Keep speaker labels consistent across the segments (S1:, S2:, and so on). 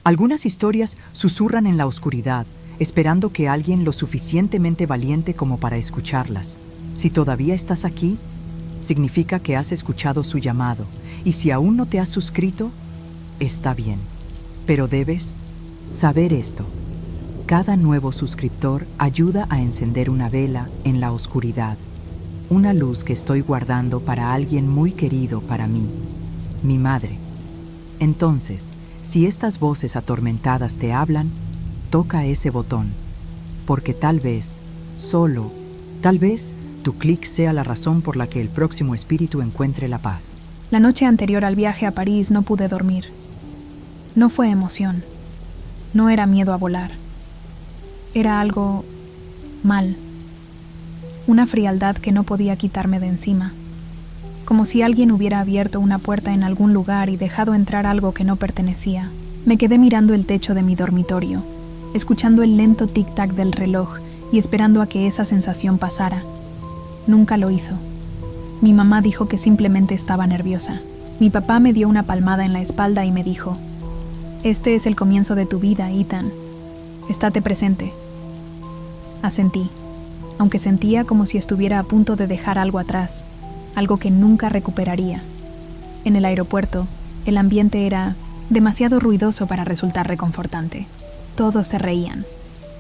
S1: Algunas historias susurran en la oscuridad, esperando que alguien lo suficientemente valiente como para escucharlas. Si todavía estás aquí, significa que has escuchado su llamado, y si aún no te has suscrito, está bien. Pero debes saber esto. Cada nuevo suscriptor ayuda a encender una vela en la oscuridad, una luz que estoy guardando para alguien muy querido para mí, mi madre. Entonces, si estas voces atormentadas te hablan, toca ese botón, porque tal vez, solo, tal vez, tu clic sea la razón por la que el próximo espíritu encuentre la paz.
S2: La noche anterior al viaje a París no pude dormir. No fue emoción. No era miedo a volar. Era algo mal. Una frialdad que no podía quitarme de encima. Como si alguien hubiera abierto una puerta en algún lugar y dejado entrar algo que no pertenecía. Me quedé mirando el techo de mi dormitorio, escuchando el lento tic-tac del reloj y esperando a que esa sensación pasara. Nunca lo hizo. Mi mamá dijo que simplemente estaba nerviosa. Mi papá me dio una palmada en la espalda y me dijo: «Este es el comienzo de tu vida, Ethan. Estate presente». Asentí, aunque sentía como si estuviera a punto de dejar algo atrás, algo que nunca recuperaría. En el aeropuerto, el ambiente era demasiado ruidoso para resultar reconfortante. Todos se reían,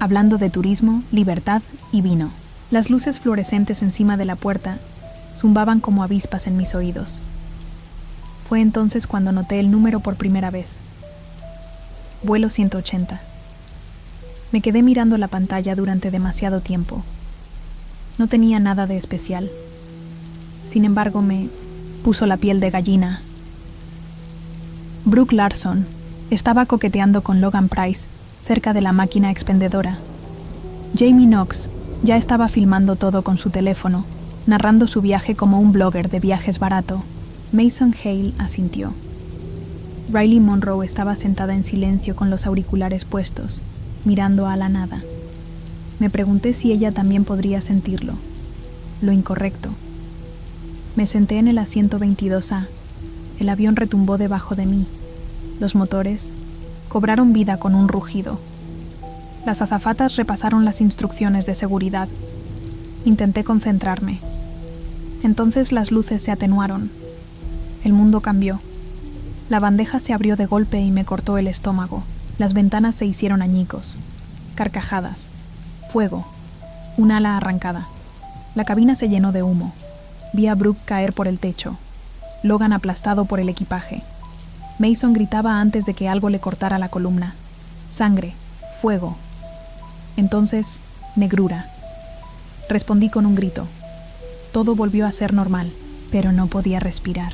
S2: hablando de turismo, libertad y vino. Las luces fluorescentes encima de la puerta zumbaban como avispas en mis oídos. Fue entonces cuando noté el número por primera vez. Vuelo 180. Me quedé mirando la pantalla durante demasiado tiempo. No tenía nada de especial. Sin embargo, me puso la piel de gallina. Brooke Larson estaba coqueteando con Logan Price cerca de la máquina expendedora. Jamie Knox ya estaba filmando todo con su teléfono, narrando su viaje como un blogger de viajes barato. Mason Hale asintió. Riley Monroe estaba sentada en silencio con los auriculares puestos, mirando a la nada. Me pregunté si ella también podría sentirlo. Lo incorrecto. Me senté en el asiento 22A. El avión retumbó debajo de mí. Los motores cobraron vida con un rugido. Las azafatas repasaron las instrucciones de seguridad. Intenté concentrarme. Entonces las luces se atenuaron. El mundo cambió. La bandeja se abrió de golpe y me cortó el estómago. Las ventanas se hicieron añicos. Carcajadas. Fuego. Un ala arrancada. La cabina se llenó de humo. Vi a Brooke caer por el techo. Logan aplastado por el equipaje. Mason gritaba antes de que algo le cortara la columna. Sangre. Fuego. Entonces, negrura. Respondí con un grito. Todo volvió a ser normal, pero no podía respirar.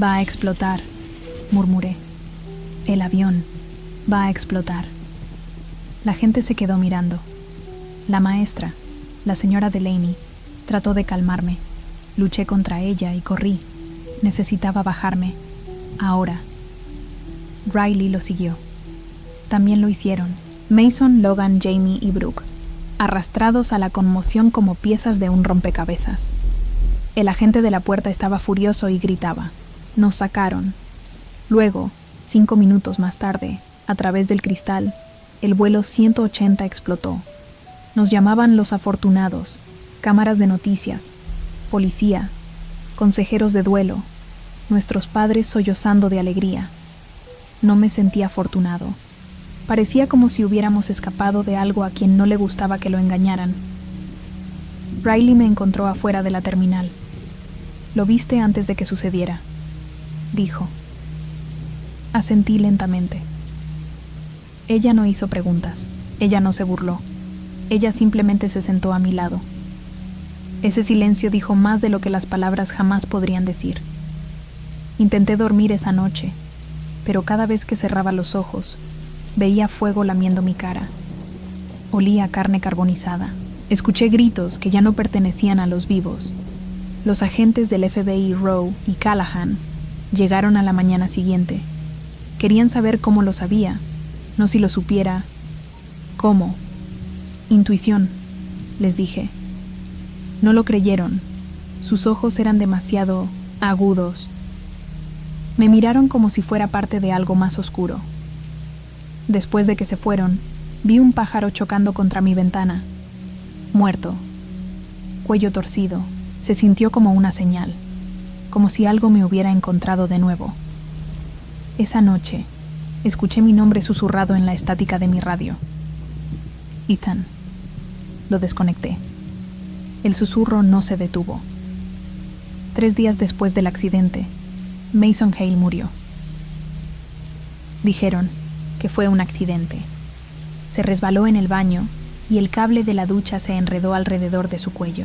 S2: «Va a explotar», murmuré. «El avión va a explotar». La gente se quedó mirando. La maestra, la señora Delaney, trató de calmarme. Luché contra ella y corrí. Necesitaba bajarme. Ahora. Riley lo siguió. También lo hicieron. Mason, Logan, Jamie y Brooke, arrastrados a la conmoción como piezas de un rompecabezas. El agente de la puerta estaba furioso y gritaba. Nos sacaron. Luego, 5 minutos más tarde, a través del cristal, el vuelo 180 explotó. Nos llamaban los afortunados, cámaras de noticias, policía, consejeros de duelo, nuestros padres sollozando de alegría. No me sentía afortunado. Parecía como si hubiéramos escapado de algo a quien no le gustaba que lo engañaran. Riley me encontró afuera de la terminal. «Lo viste antes de que sucediera», dijo. Asentí lentamente. Ella no hizo preguntas. Ella no se burló. Ella simplemente se sentó a mi lado. Ese silencio dijo más de lo que las palabras jamás podrían decir. Intenté dormir esa noche, pero cada vez que cerraba los ojos, veía fuego lamiendo mi cara. Olía a carne carbonizada. Escuché gritos que ya no pertenecían a los vivos. Los agentes del FBI Rowe y Callahan llegaron a la mañana siguiente. Querían saber cómo lo sabía, no si lo supiera. ¿Cómo? Intuición, les dije. No lo creyeron. Sus ojos eran demasiado agudos. Me miraron como si fuera parte de algo más oscuro. Después de que se fueron, vi un pájaro chocando contra mi ventana. Muerto. Cuello torcido. Se sintió como una señal, como si algo me hubiera encontrado de nuevo. Esa noche, escuché mi nombre susurrado en la estática de mi radio. Ethan. Lo desconecté. El susurro no se detuvo. 3 días después del accidente, Mason Hale murió. Dijeron que fue un accidente. Se resbaló en el baño y el cable de la ducha se enredó alrededor de su cuello.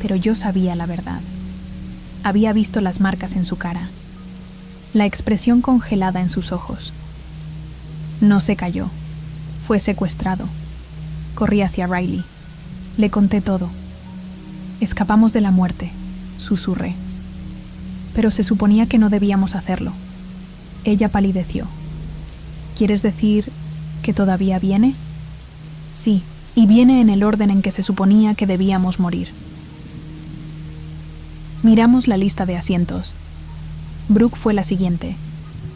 S2: Pero yo sabía la verdad. Había visto las marcas en su cara, la expresión congelada en sus ojos. No se cayó. Fue secuestrado. Corrí hacia Riley. Le conté todo. Escapamos de la muerte, susurré. Pero se suponía que no debíamos hacerlo. Ella palideció. ¿Quieres decir que todavía viene? Sí, y viene en el orden en que se suponía que debíamos morir. Miramos la lista de asientos. Brooke fue la siguiente.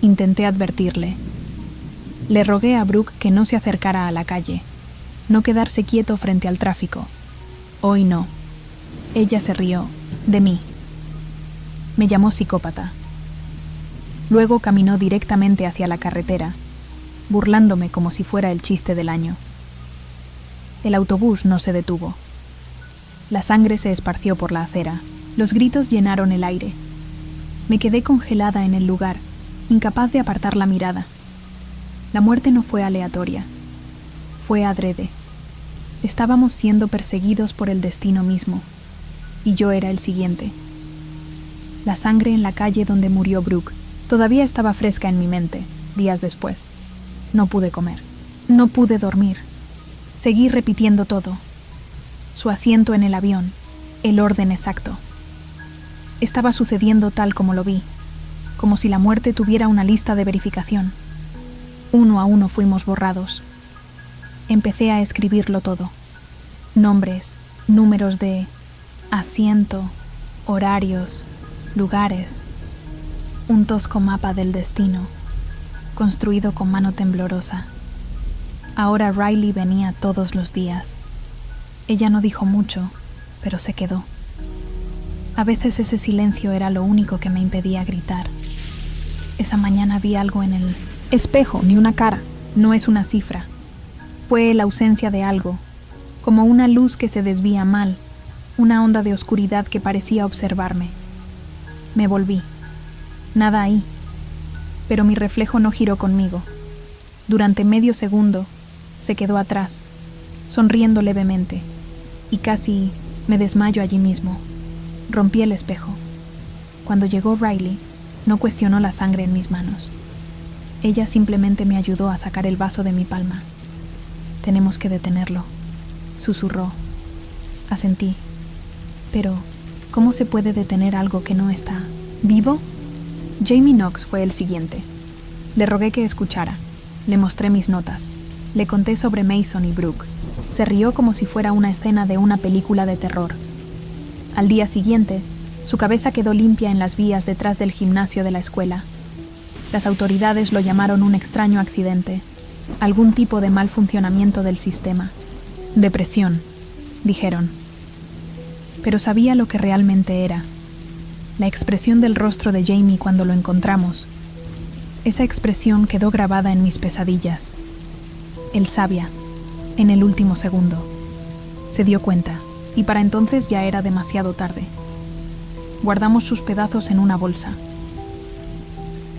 S2: Intenté advertirle. Le rogué a Brooke que no se acercara a la calle, no quedarse quieto frente al tráfico. Hoy no. Ella se rió, de mí. Me llamó psicópata. Luego caminó directamente hacia la carretera, burlándome como si fuera el chiste del año. El autobús no se detuvo. La sangre se esparció por la acera. Los gritos llenaron el aire. Me quedé congelada en el lugar, incapaz de apartar la mirada. La muerte no fue aleatoria. Fue adrede. Estábamos siendo perseguidos por el destino mismo, y yo era el siguiente. La sangre en la calle donde murió Brooke todavía estaba fresca en mi mente, días después. No pude comer. No pude dormir. Seguí repitiendo todo. Su asiento en el avión, el orden exacto. Estaba sucediendo tal como lo vi, como si la muerte tuviera una lista de verificación. 1 a 1 fuimos borrados. Empecé a escribirlo todo. Nombres, números de asiento, horarios, lugares. Un tosco mapa del destino, construido con mano temblorosa. Ahora Riley venía todos los días. Ella no dijo mucho, pero se quedó. A veces ese silencio era lo único que me impedía gritar. Esa mañana vi algo en el espejo, ni una cara, no es una cifra. Fue la ausencia de algo, como una luz que se desvía mal, una onda de oscuridad que parecía observarme. Me volví. Nada ahí. Pero mi reflejo no giró conmigo. Durante medio segundo, se quedó atrás, sonriendo levemente, y casi me desmayo allí mismo. Rompí el espejo. Cuando llegó Riley, no cuestionó la sangre en mis manos. Ella simplemente me ayudó a sacar el vaso de mi palma. Tenemos que detenerlo, susurró. Asentí. Pero, ¿cómo se puede detener algo que no está vivo? Jamie Knox fue el siguiente. Le rogué que escuchara. Le mostré mis notas. Le conté sobre Mason y Brooke. Se rió como si fuera una escena de una película de terror. Al día siguiente, su cabeza quedó limpia en las vías detrás del gimnasio de la escuela. Las autoridades lo llamaron un extraño accidente, algún tipo de mal funcionamiento del sistema. Depresión, dijeron. Pero sabía lo que realmente era. La expresión del rostro de Jamie cuando lo encontramos. Esa expresión quedó grabada en mis pesadillas. Él sabía, en el último segundo. Se dio cuenta, y para entonces ya era demasiado tarde. Guardamos sus pedazos en una bolsa.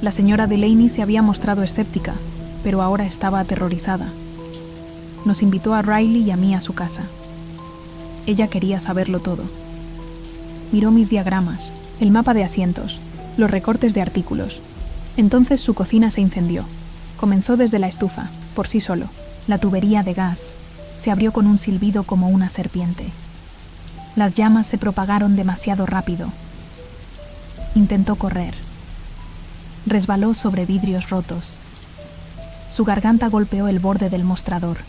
S2: La señora Delaney se había mostrado escéptica, pero ahora estaba aterrorizada. Nos invitó a Riley y a mí a su casa. Ella quería saberlo todo. Miró mis diagramas, el mapa de asientos, los recortes de artículos. Entonces su cocina se incendió. Comenzó desde la estufa, por sí solo. La tubería de gas se abrió con un silbido como una serpiente. Las llamas se propagaron demasiado rápido. Intentó correr. Resbaló sobre vidrios rotos. Su garganta golpeó el borde del mostrador,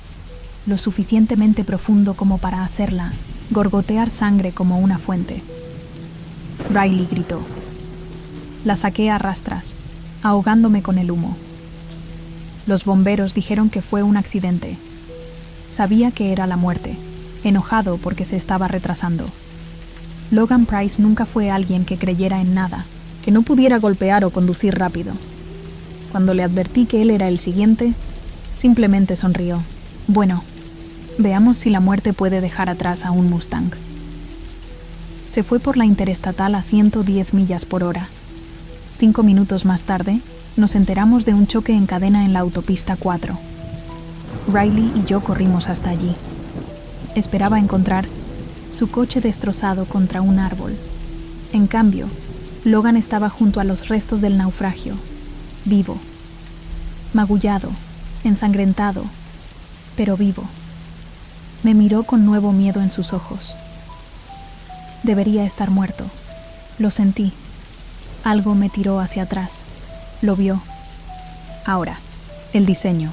S2: lo suficientemente profundo como para hacerla gorgotear sangre como una fuente. Riley gritó. La saqué a rastras, ahogándome con el humo. Los bomberos dijeron que fue un accidente. Sabía que era la muerte, enojado porque se estaba retrasando. Logan Price nunca fue alguien que creyera en nada, que no pudiera golpear o conducir rápido. Cuando le advertí que él era el siguiente, simplemente sonrió. Bueno, veamos si la muerte puede dejar atrás a un Mustang. Se fue por la interestatal a 110 millas por hora. 5 minutos más tarde, nos enteramos de un choque en cadena en la autopista 4. Riley y yo corrimos hasta allí. Esperaba encontrar su coche destrozado contra un árbol. En cambio, Logan estaba junto a los restos del naufragio, vivo, magullado, ensangrentado, pero vivo. Me miró con nuevo miedo en sus ojos. Debería estar muerto. Lo sentí. Algo me tiró hacia atrás. Lo vio. Ahora, el diseño.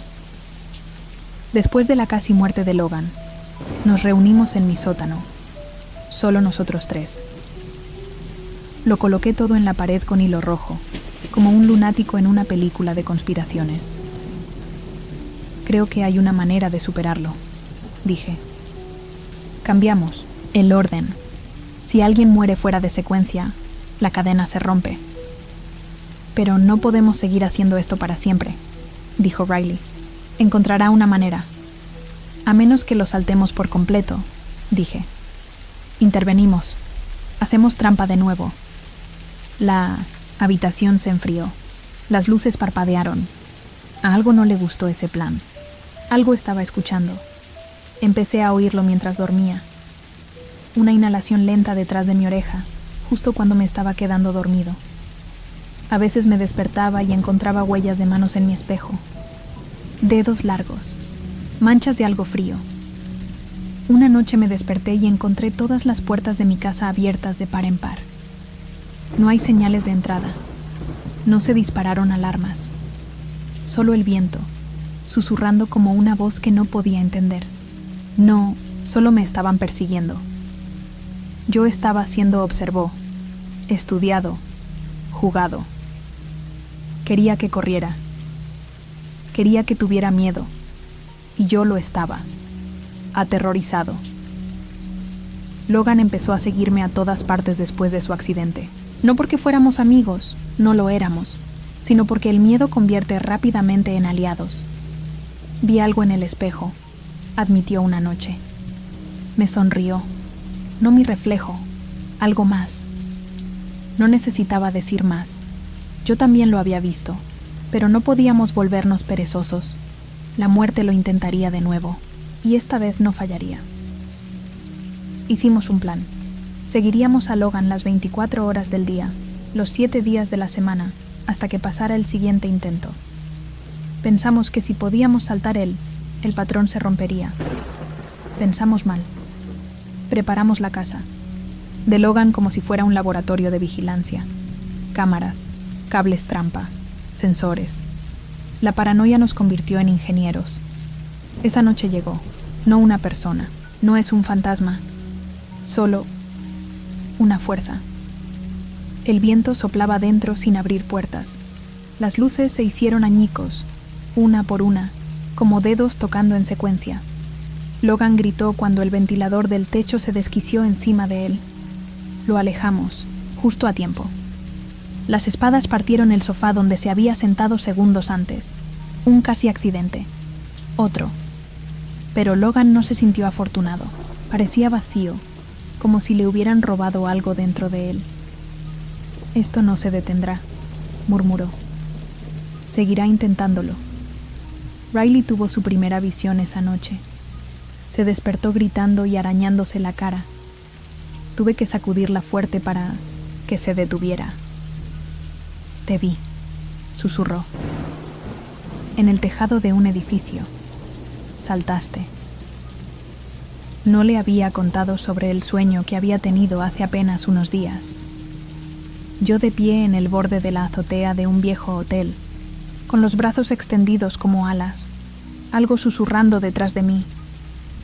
S2: Después de la casi muerte de Logan, nos reunimos en mi sótano. Solo nosotros tres. Lo coloqué todo en la pared con hilo rojo, como un lunático en una película de conspiraciones. Creo que hay una manera de superarlo, dije. Cambiamos el orden. Si alguien muere fuera de secuencia, la cadena se rompe. Pero no podemos seguir haciendo esto para siempre, dijo Riley. Encontrará una manera. A menos que lo saltemos por completo, dije. Intervenimos. Hacemos trampa de nuevo. La habitación se enfrió. Las luces parpadearon. A algo no le gustó ese plan. Algo estaba escuchando. Empecé a oírlo mientras dormía. Una inhalación lenta detrás de mi oreja, justo cuando me estaba quedando dormido. A veces me despertaba y encontraba huellas de manos en mi espejo. Dedos largos, manchas de algo frío. Una noche me desperté y encontré todas las puertas de mi casa abiertas de par en par. No hay señales de entrada. No se dispararon alarmas. Solo el viento, susurrando como una voz que no podía entender. No, solo me estaban persiguiendo. Yo estaba siendo observado, estudiado, jugado. Quería que corriera. Quería que tuviera miedo. Y yo lo estaba, aterrorizado. Logan empezó a seguirme a todas partes después de su accidente. No porque fuéramos amigos, no lo éramos, sino porque el miedo convierte rápidamente en aliados. Vi algo en el espejo, admitió una noche. Me sonrió. No mi reflejo, algo más. No necesitaba decir más. Yo también lo había visto, pero no podíamos volvernos perezosos. La muerte lo intentaría de nuevo, y esta vez no fallaría. Hicimos un plan. Seguiríamos a Logan las 24 horas del día, los 7 días de la semana, hasta que pasara el siguiente intento. Pensamos que si podíamos saltar él, el patrón se rompería. Pensamos mal. Preparamos la casa. De Logan como si fuera un laboratorio de vigilancia. Cámaras, cables trampa, sensores. La paranoia nos convirtió en ingenieros. Esa noche llegó. No una persona. No es un fantasma. Solo una fuerza. El viento soplaba dentro sin abrir puertas. Las luces se hicieron añicos, una por una, como dedos tocando en secuencia. Logan gritó cuando el ventilador del techo se desquició encima de él. Lo alejamos, justo a tiempo. Las espadas partieron el sofá donde se había sentado segundos antes. Un casi accidente. Otro. Pero Logan no se sintió afortunado. Parecía vacío, como si le hubieran robado algo dentro de él. Esto no se detendrá, murmuró. Seguirá intentándolo. Riley tuvo su primera visión esa noche. Se despertó gritando y arañándose la cara. Tuve que sacudirla fuerte para que se detuviera. Te vi, susurró. En el tejado de un edificio. Saltaste. No le había contado sobre el sueño que había tenido hace apenas unos días. Yo de pie en el borde de la azotea de un viejo hotel, con los brazos extendidos como alas, algo susurrando detrás de mí.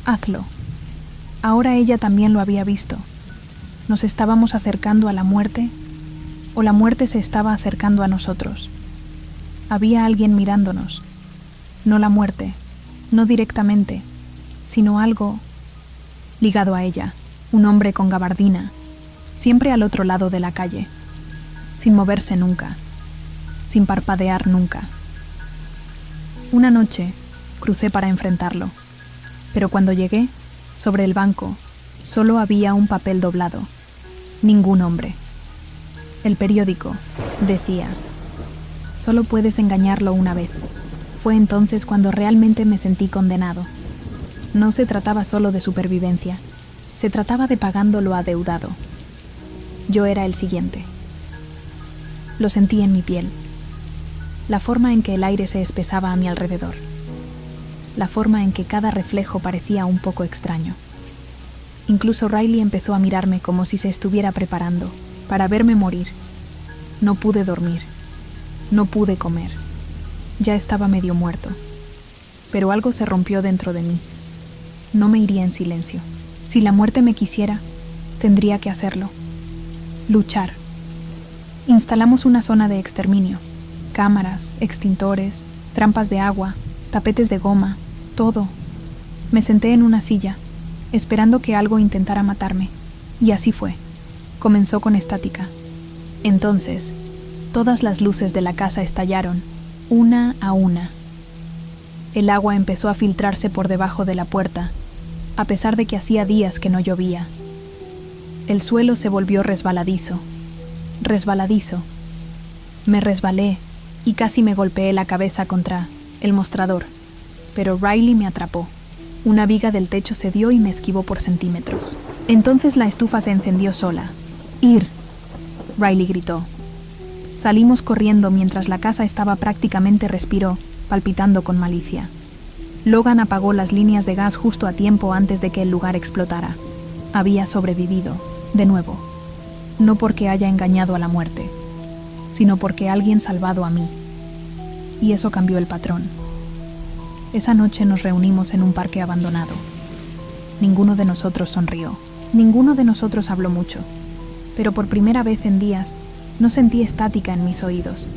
S2: Hazlo. Ahora ella también lo había visto. ¿Nos estábamos acercando a la muerte? ¿O la muerte se estaba acercando a nosotros? Había alguien mirándonos. no la muerte, no directamente, sino algo ligado a ella, un hombre con gabardina, siempre al otro lado de la calle, sin moverse nunca, sin parpadear nunca. Una noche crucé para enfrentarlo, pero cuando llegué, sobre el banco, solo había un papel doblado, ningún hombre. El periódico decía: solo puedes engañarlo una vez. Fue entonces cuando realmente me sentí condenado. No se trataba solo de supervivencia, se trataba de pagando lo adeudado. Yo era el siguiente. Lo sentí en mi piel, la forma en que el aire se espesaba a mi alrededor, la forma en que cada reflejo parecía un poco extraño. Incluso Riley empezó a mirarme como si se estuviera preparando para verme morir. No pude dormir, no pude comer. Ya estaba medio muerto, pero algo se rompió dentro de mí. No me iría en silencio. Si la muerte me quisiera, tendría que hacerlo. Luchar. Instalamos una zona de exterminio. Cámaras, extintores, trampas de agua, tapetes de goma, todo. Me senté en una silla, esperando que algo intentara matarme. Y así fue. Comenzó con estática. Entonces, todas las luces de la casa estallaron, una a una. El agua empezó a filtrarse por debajo de la puerta, a pesar de que hacía días que no llovía. El suelo se volvió resbaladizo. Me resbalé y casi me golpeé la cabeza contra el mostrador, pero Riley me atrapó. Una viga del techo cedió y me esquivó por centímetros. Entonces la estufa se encendió sola. ¡Ir!, Riley gritó. Salimos corriendo mientras la casa estaba prácticamente respiró, palpitando con malicia. Logan apagó las líneas de gas justo a tiempo antes de que el lugar explotara. Había sobrevivido, de nuevo. No porque haya engañado a la muerte, sino porque alguien salvado a mí. Y eso cambió el patrón. Esa noche nos reunimos en un parque abandonado. Ninguno de nosotros sonrió. Ninguno de nosotros habló mucho. Pero por primera vez en días, no sentí estática en mis oídos,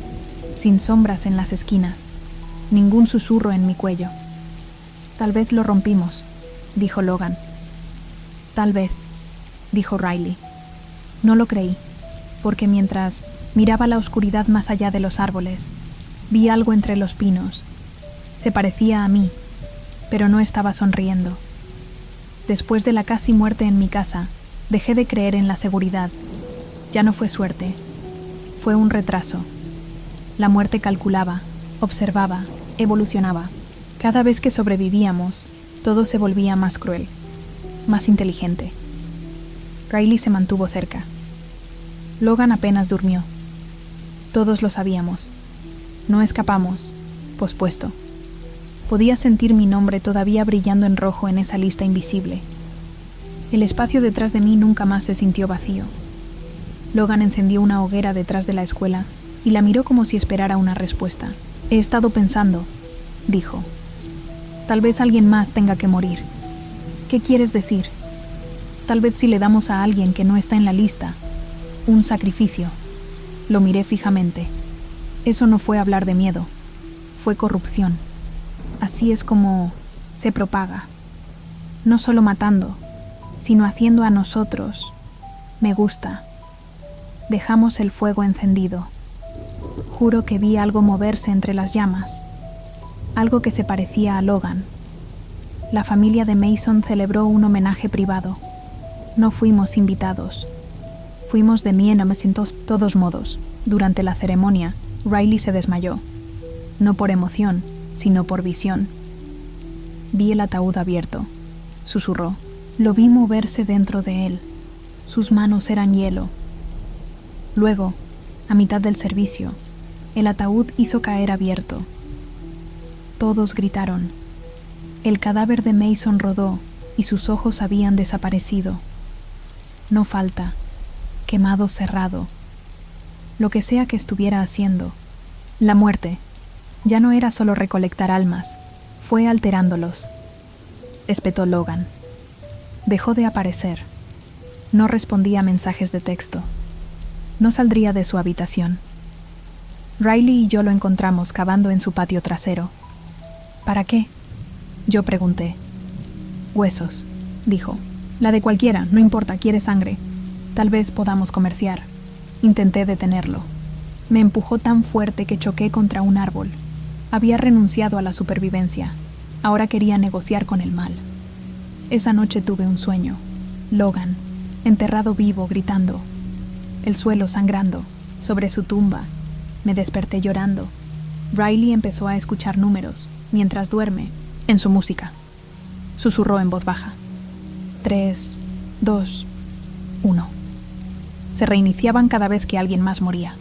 S2: sin sombras en las esquinas, ningún susurro en mi cuello. Tal vez lo rompimos, dijo Logan. Tal vez, dijo Riley. No lo creí, porque mientras miraba la oscuridad más allá de los árboles, vi algo entre los pinos. Se parecía a mí, pero no estaba sonriendo. Después de la casi muerte en mi casa, dejé de creer en la seguridad. Ya no fue suerte. Fue un retraso. La muerte calculaba, observaba, evolucionaba. Cada vez que sobrevivíamos, todo se volvía más cruel, más inteligente. Riley se mantuvo cerca. Logan apenas durmió. Todos lo sabíamos. No escapamos, pospuesto. Podía sentir mi nombre todavía brillando en rojo en esa lista invisible. El espacio detrás de mí nunca más se sintió vacío. Logan encendió una hoguera detrás de la escuela y la miró como si esperara una respuesta. He estado pensando, dijo. Tal vez alguien más tenga que morir. ¿Qué quieres decir? Tal vez si le damos a alguien que no está en la lista, un sacrificio. Lo miré fijamente. Eso no fue hablar de miedo, fue corrupción. Así es como se propaga. No solo matando, sino haciendo a nosotros. Me gusta. Dejamos el fuego encendido. Juro que vi algo moverse entre las llamas. Algo que se parecía a Logan. La familia de Mason celebró un homenaje privado. No fuimos invitados. Fuimos de todos modos. Durante la ceremonia, Riley se desmayó. No por emoción, sino por visión. Vi el ataúd abierto. Susurró. Lo vi moverse dentro de él. Sus manos eran hielo. Luego, a mitad del servicio, el ataúd hizo caer abierto. Todos gritaron. El cadáver de Mason rodó y sus ojos habían desaparecido. No falta. Quemado cerrado. Lo que sea que estuviera haciendo. La muerte ya no era solo recolectar almas, fue alterándolos. Espetó Logan. Dejó de aparecer. No respondía a mensajes de texto. No saldría de su habitación. Riley y yo lo encontramos cavando en su patio trasero. ¿Para qué? Yo pregunté. Huesos, dijo. La de cualquiera, no importa, quiere sangre. Tal vez podamos comerciar. Intenté detenerlo. Me empujó tan fuerte que choqué contra un árbol. Había renunciado a la supervivencia. Ahora quería negociar con el mal. Esa noche tuve un sueño. Logan, enterrado vivo, gritando. El suelo sangrando, sobre su tumba. Me desperté llorando. Riley empezó a escuchar números, mientras duerme, en su música. Susurró en voz baja. 3, 2, 1. Se reiniciaban cada vez que alguien más moría.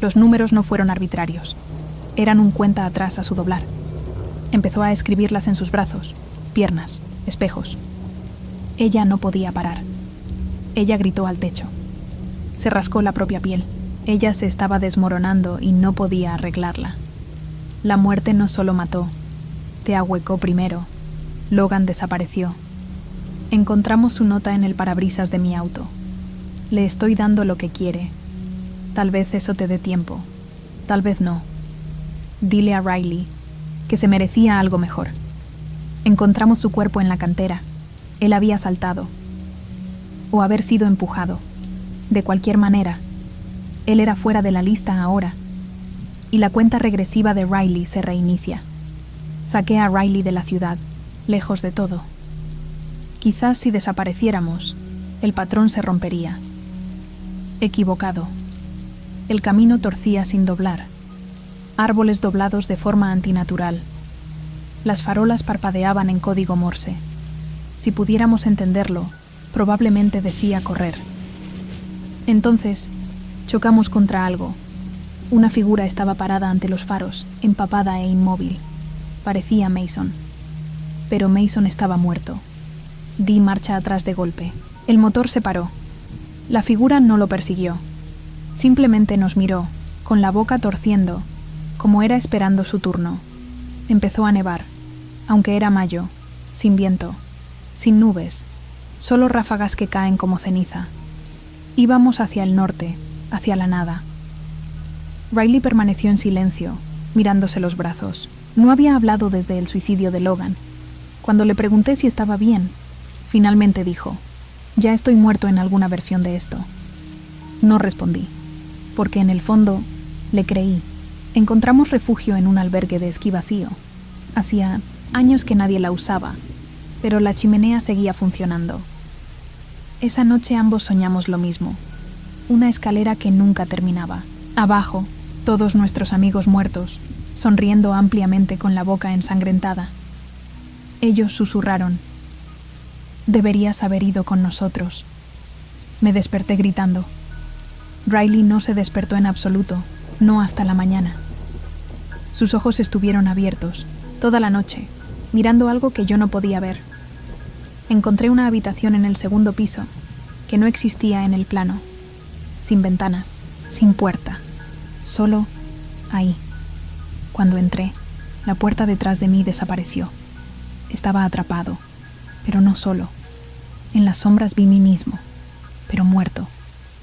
S2: Los números no fueron arbitrarios. Eran un cuenta atrás a su doblar. Empezó a escribirlas en sus brazos, piernas, espejos. Ella no podía parar. Ella gritó al techo. Se rascó la propia piel. Ella se estaba desmoronando y no podía arreglarla. La muerte no solo mató, te ahuecó primero. Logan desapareció. Encontramos su nota en el parabrisas de mi auto. Le estoy dando lo que quiere. Tal vez eso te dé tiempo. Tal vez no. Dile a Riley que se merecía algo mejor. Encontramos su cuerpo en la cantera. Él había saltado. O haber sido empujado. De cualquier manera, él era fuera de la lista ahora. Y la cuenta regresiva de Riley se reinicia. Saqué a Riley de la ciudad, lejos de todo. Quizás si desapareciéramos, el patrón se rompería. Equivocado. El camino torcía sin doblar. Árboles doblados de forma antinatural. Las farolas parpadeaban en código Morse. Si pudiéramos entenderlo, probablemente decía correr. Entonces, chocamos contra algo. Una figura estaba parada ante los faros, empapada e inmóvil. Parecía Mason. Pero Mason estaba muerto. Di marcha atrás de golpe. El motor se paró. La figura no lo persiguió. Simplemente nos miró, con la boca torciendo, como era esperando su turno. Empezó a nevar, aunque era mayo, sin viento, sin nubes, solo ráfagas que caen como ceniza. Íbamos hacia el norte, hacia la nada. Riley permaneció en silencio, mirándose los brazos. No había hablado desde el suicidio de Logan. Cuando le pregunté si estaba bien, finalmente dijo: «Ya estoy muerto en alguna versión de esto». No respondí, porque en el fondo le creí. Encontramos refugio en un albergue de esquí vacío. Hacía años que nadie la usaba, pero la chimenea seguía funcionando. Esa noche ambos soñamos lo mismo. Una escalera que nunca terminaba. Abajo, todos nuestros amigos muertos, sonriendo ampliamente con la boca ensangrentada. Ellos susurraron: «Deberías haber ido con nosotros». Me desperté gritando. Riley no se despertó en absoluto, no hasta la mañana. Sus ojos estuvieron abiertos, toda la noche, mirando algo que yo no podía ver. Encontré una habitación en el segundo piso, que no existía en el plano, sin ventanas, sin puerta, solo ahí. Cuando entré, la puerta detrás de mí desapareció. Estaba atrapado, pero no solo. En las sombras vi mí mismo, pero muerto,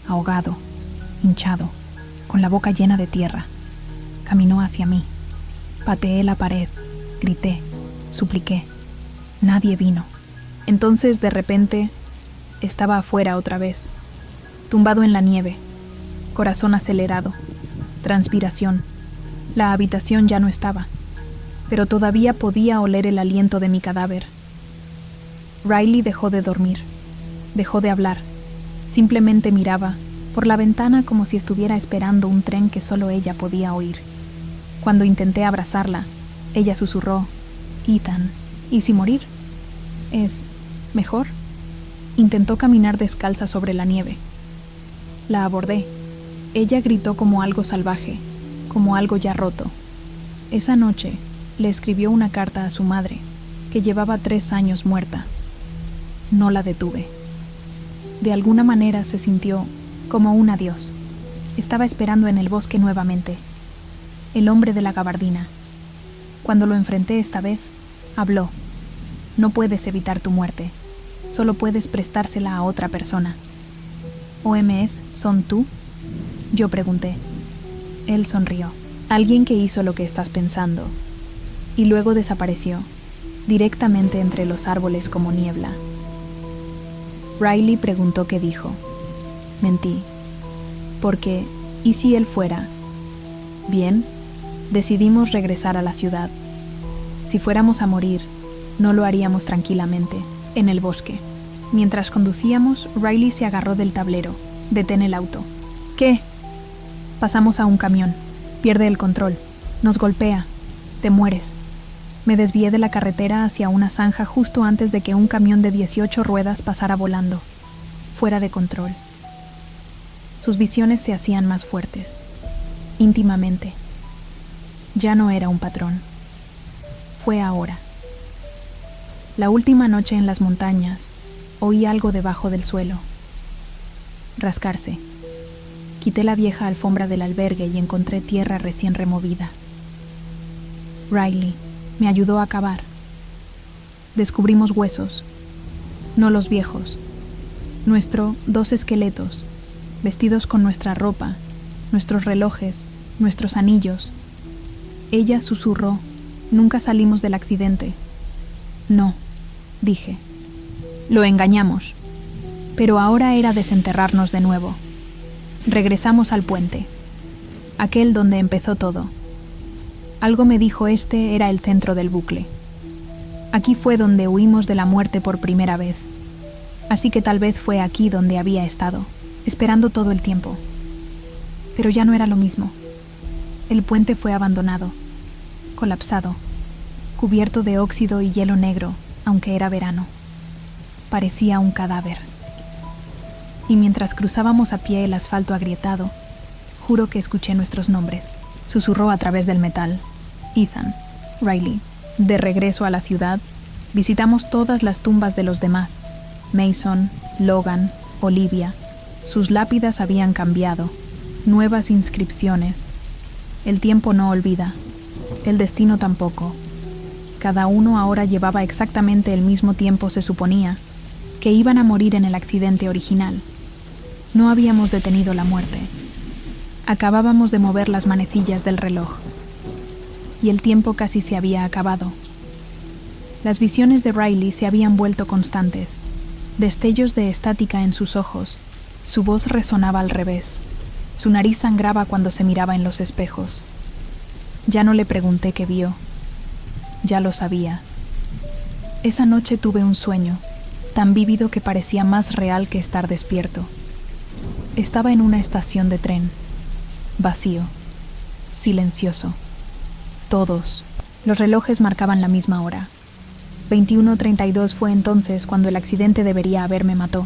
S2: ahogado, hinchado, con la boca llena de tierra. Caminó hacia mí. Pateé la pared, grité, supliqué. Nadie vino. Entonces, de repente, estaba afuera otra vez, tumbado en la nieve, corazón acelerado, transpiración. La habitación ya no estaba, pero todavía podía oler el aliento de mi cadáver. Riley dejó de dormir, dejó de hablar, simplemente miraba por la ventana como si estuviera esperando un tren que solo ella podía oír. Cuando intenté abrazarla, ella susurró: «Ethan, ¿y si morir? ¿Es mejor?» Intentó caminar descalza sobre la nieve. La abordé. Ella gritó como algo salvaje, como algo ya roto. Esa noche le escribió una carta a su madre, que llevaba 3 años muerta. No la detuve. De alguna manera se sintió como un adiós. Estaba esperando en el bosque nuevamente. El hombre de la gabardina. Cuando lo enfrenté esta vez, habló: «No puedes evitar tu muerte. Solo puedes prestársela a otra persona». «¿OMS son tú?», yo pregunté. Él sonrió. «Alguien que hizo lo que estás pensando. y luego desapareció, directamente entre los árboles como niebla. Riley preguntó qué dijo. Mentí. Porque, ¿y si él fuera? Bien, decidimos regresar a la ciudad. Si fuéramos a morir, no lo haríamos tranquilamente, en el bosque. Mientras conducíamos, Riley se agarró del tablero. Detén el auto. ¿Qué? Pasamos a un camión. Pierde el control. Nos golpea. Te mueres. Me desvié de la carretera hacia una zanja justo antes de que un camión de 18 ruedas pasara volando. Fuera de control. Sus visiones se hacían más fuertes. Íntimamente. Ya no era un patrón. Fue ahora. La última noche en las montañas, oí algo debajo del suelo. Rascarse. Quité la vieja alfombra del albergue y encontré tierra recién removida. Riley me ayudó a cavar. Descubrimos huesos. No los viejos. Dos esqueletos, vestidos con nuestra ropa, nuestros relojes, nuestros anillos. Ella susurró, nunca salimos del accidente. No, dije. Lo engañamos. Pero ahora era desenterrarnos de nuevo. Regresamos al puente, aquel donde empezó todo. Algo me dijo este era el centro del bucle. Aquí fue donde huimos de la muerte por primera vez. Así que tal vez fue aquí donde había estado, esperando todo el tiempo. Pero ya no era lo mismo. El puente fue abandonado, colapsado, cubierto de óxido y hielo negro, aunque era verano. Parecía un cadáver. Y mientras cruzábamos a pie el asfalto agrietado, juro que escuché nuestros nombres. Susurró a través del metal. Ethan, Riley. De regreso a la ciudad, visitamos todas las tumbas de los demás. Mason, Logan, Olivia. Sus lápidas habían cambiado. Nuevas inscripciones. El tiempo no olvida. El destino tampoco. Cada uno ahora llevaba exactamente el mismo tiempo, se suponía, que iban a morir en el accidente original. No habíamos detenido la muerte. Acabábamos de mover las manecillas del reloj. Y el tiempo casi se había acabado. Las visiones de Riley se habían vuelto constantes. Destellos de estática en sus ojos. Su voz resonaba al revés. Su nariz sangraba cuando se miraba en los espejos. Ya no le pregunté qué vio. Ya lo sabía. Esa noche tuve un sueño, tan vívido que parecía más real que estar despierto. Estaba en una estación de tren. Vacío. Silencioso. Todos. Los relojes marcaban la misma hora. 21:32 fue entonces cuando el accidente debería haberme matado.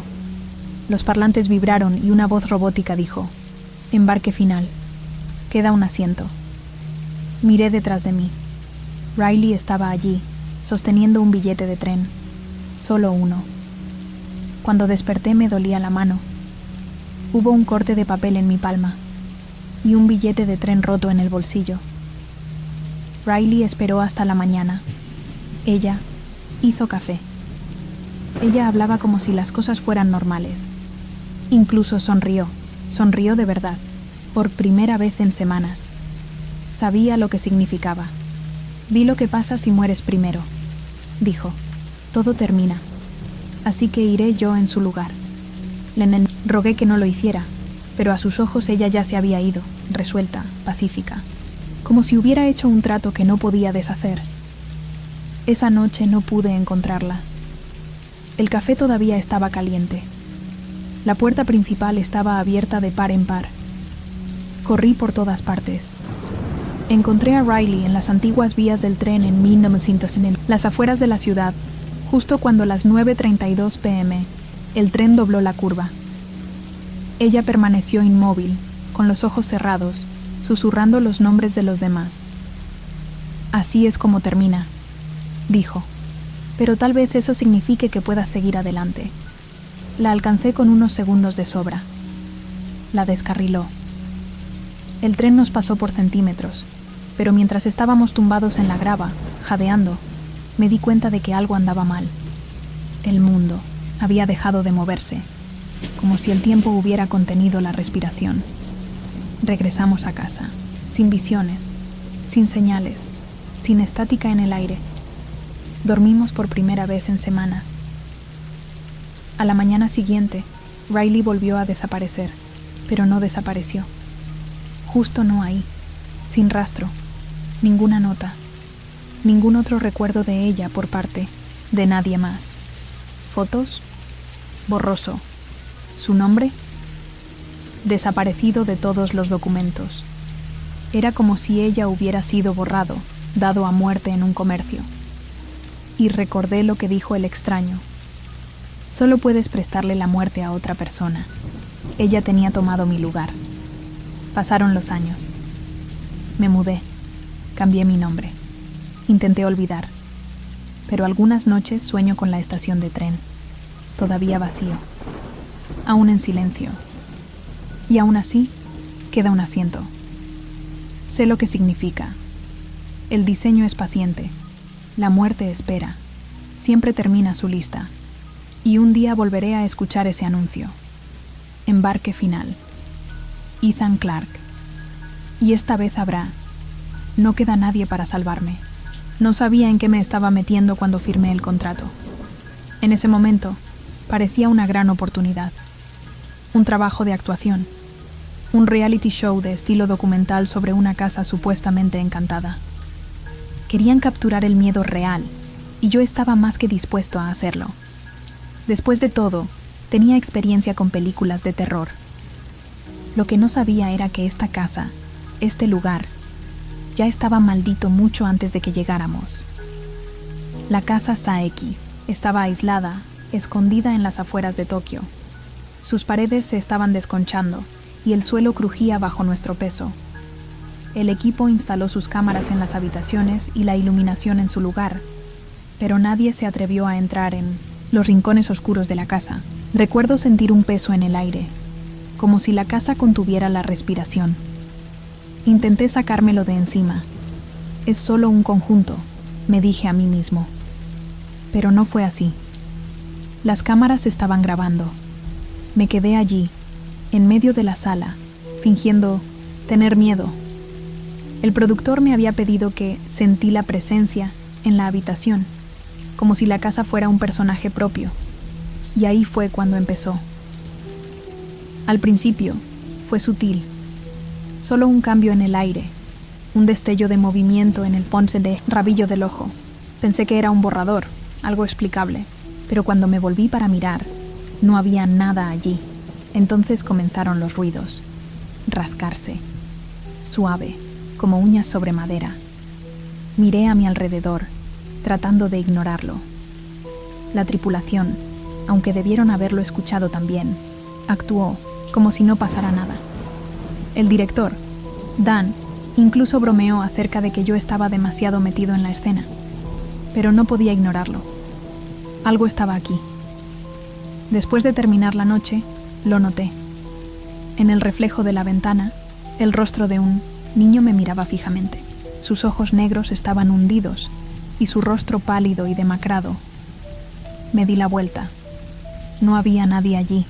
S2: Los parlantes vibraron y una voz robótica dijo: «Embarque final. Queda un asiento». Miré detrás de mí. Riley estaba allí, sosteniendo un billete de tren. Solo uno. Cuando desperté me dolía la mano. Hubo un corte de papel en mi palma y un billete de tren roto en el bolsillo. Riley esperó hasta la mañana. Ella hizo café. Ella hablaba como si las cosas fueran normales. Incluso sonrió de verdad, por primera vez en semanas. Sabía lo que significaba. «Vi lo que pasa si mueres primero», dijo. «Todo termina. Así que iré yo en su lugar». Rogué que no lo hiciera, pero a sus ojos ella ya se había ido, resuelta, pacífica, como si hubiera hecho un trato que no podía deshacer. Esa noche no pude encontrarla. El café todavía estaba caliente. La puerta principal estaba abierta de par en par. Corrí por todas partes. Encontré a Riley en las antiguas vías del tren en 1900 en las afueras de la ciudad, justo cuando a las 9:32 p.m. el tren dobló la curva. Ella permaneció inmóvil, con los ojos cerrados, susurrando los nombres de los demás. «Así es como termina», dijo, «pero tal vez eso signifique que puedas seguir adelante». La alcancé con unos segundos de sobra. La descarriló. El tren nos pasó por centímetros, pero mientras estábamos tumbados en la grava, jadeando, me di cuenta de que algo andaba mal. El mundo había dejado de moverse, como si el tiempo hubiera contenido la respiración. Regresamos a casa, sin visiones, sin señales, sin estática en el aire. Dormimos por primera vez en semanas. A la mañana siguiente, Riley volvió a desaparecer, pero no desapareció. Justo no ahí, sin rastro, ninguna nota, ningún otro recuerdo de ella por parte de nadie más. ¿Fotos? Borroso. ¿Su nombre? Desaparecido de todos los documentos. Era como si ella hubiera sido borrado, dado a muerte en un comercio. Y recordé lo que dijo el extraño. Solo puedes prestarle la muerte a otra persona. Ella tenía tomado mi lugar. Pasaron los años. Me mudé. Cambié mi nombre. Intenté olvidar. Pero algunas noches sueño con la estación de tren. Todavía vacío. Aún en silencio. Y aún así, queda un asiento. Sé lo que significa. El diseño es paciente. La muerte espera. Siempre termina su lista. Y un día volveré a escuchar ese anuncio. Embarque final. Ethan Clarke. Y esta vez habrá. No queda nadie para salvarme. No sabía en qué me estaba metiendo cuando firmé el contrato. En ese momento, parecía una gran oportunidad. Un trabajo de actuación. Un reality show de estilo documental sobre una casa supuestamente encantada. Querían capturar el miedo real, y yo estaba más que dispuesto a hacerlo. Después de todo, tenía experiencia con películas de terror. Lo que no sabía era que esta casa, este lugar, ya estaba maldito mucho antes de que llegáramos. La casa Saeki estaba aislada, escondida en las afueras de Tokio. Sus paredes se estaban desconchando y el suelo crujía bajo nuestro peso. El equipo instaló sus cámaras en las habitaciones y la iluminación en su lugar, pero nadie se atrevió a entrar en los rincones oscuros de la casa. Recuerdo sentir un peso en el aire, como si la casa contuviera la respiración. Intenté sacármelo de encima. Es solo un conjunto, me dije a mí mismo. Pero no fue así. Las cámaras estaban grabando. Me quedé allí, en medio de la sala, fingiendo tener miedo. El productor me había pedido que sentí la presencia en la habitación, como si la casa fuera un personaje propio. Y ahí fue cuando empezó. Al principio, fue sutil. Solo un cambio en el aire, un destello de movimiento en el ponce de rabillo del ojo. Pensé que era un borrador, algo explicable, pero cuando me volví para mirar, no había nada allí. Entonces comenzaron los ruidos. Rascarse. Suave, como uñas sobre madera. Miré a mi alrededor, tratando de ignorarlo. La tripulación, aunque debieron haberlo escuchado también, actuó como si no pasara nada. El director, Dan, incluso bromeó acerca de que yo estaba demasiado metido en la escena, pero no podía ignorarlo. Algo estaba aquí. Después de terminar la noche, lo noté. En el reflejo de la ventana, el rostro de un niño me miraba fijamente. Sus ojos negros estaban hundidos y su rostro pálido y demacrado. Me di la vuelta. No había nadie allí.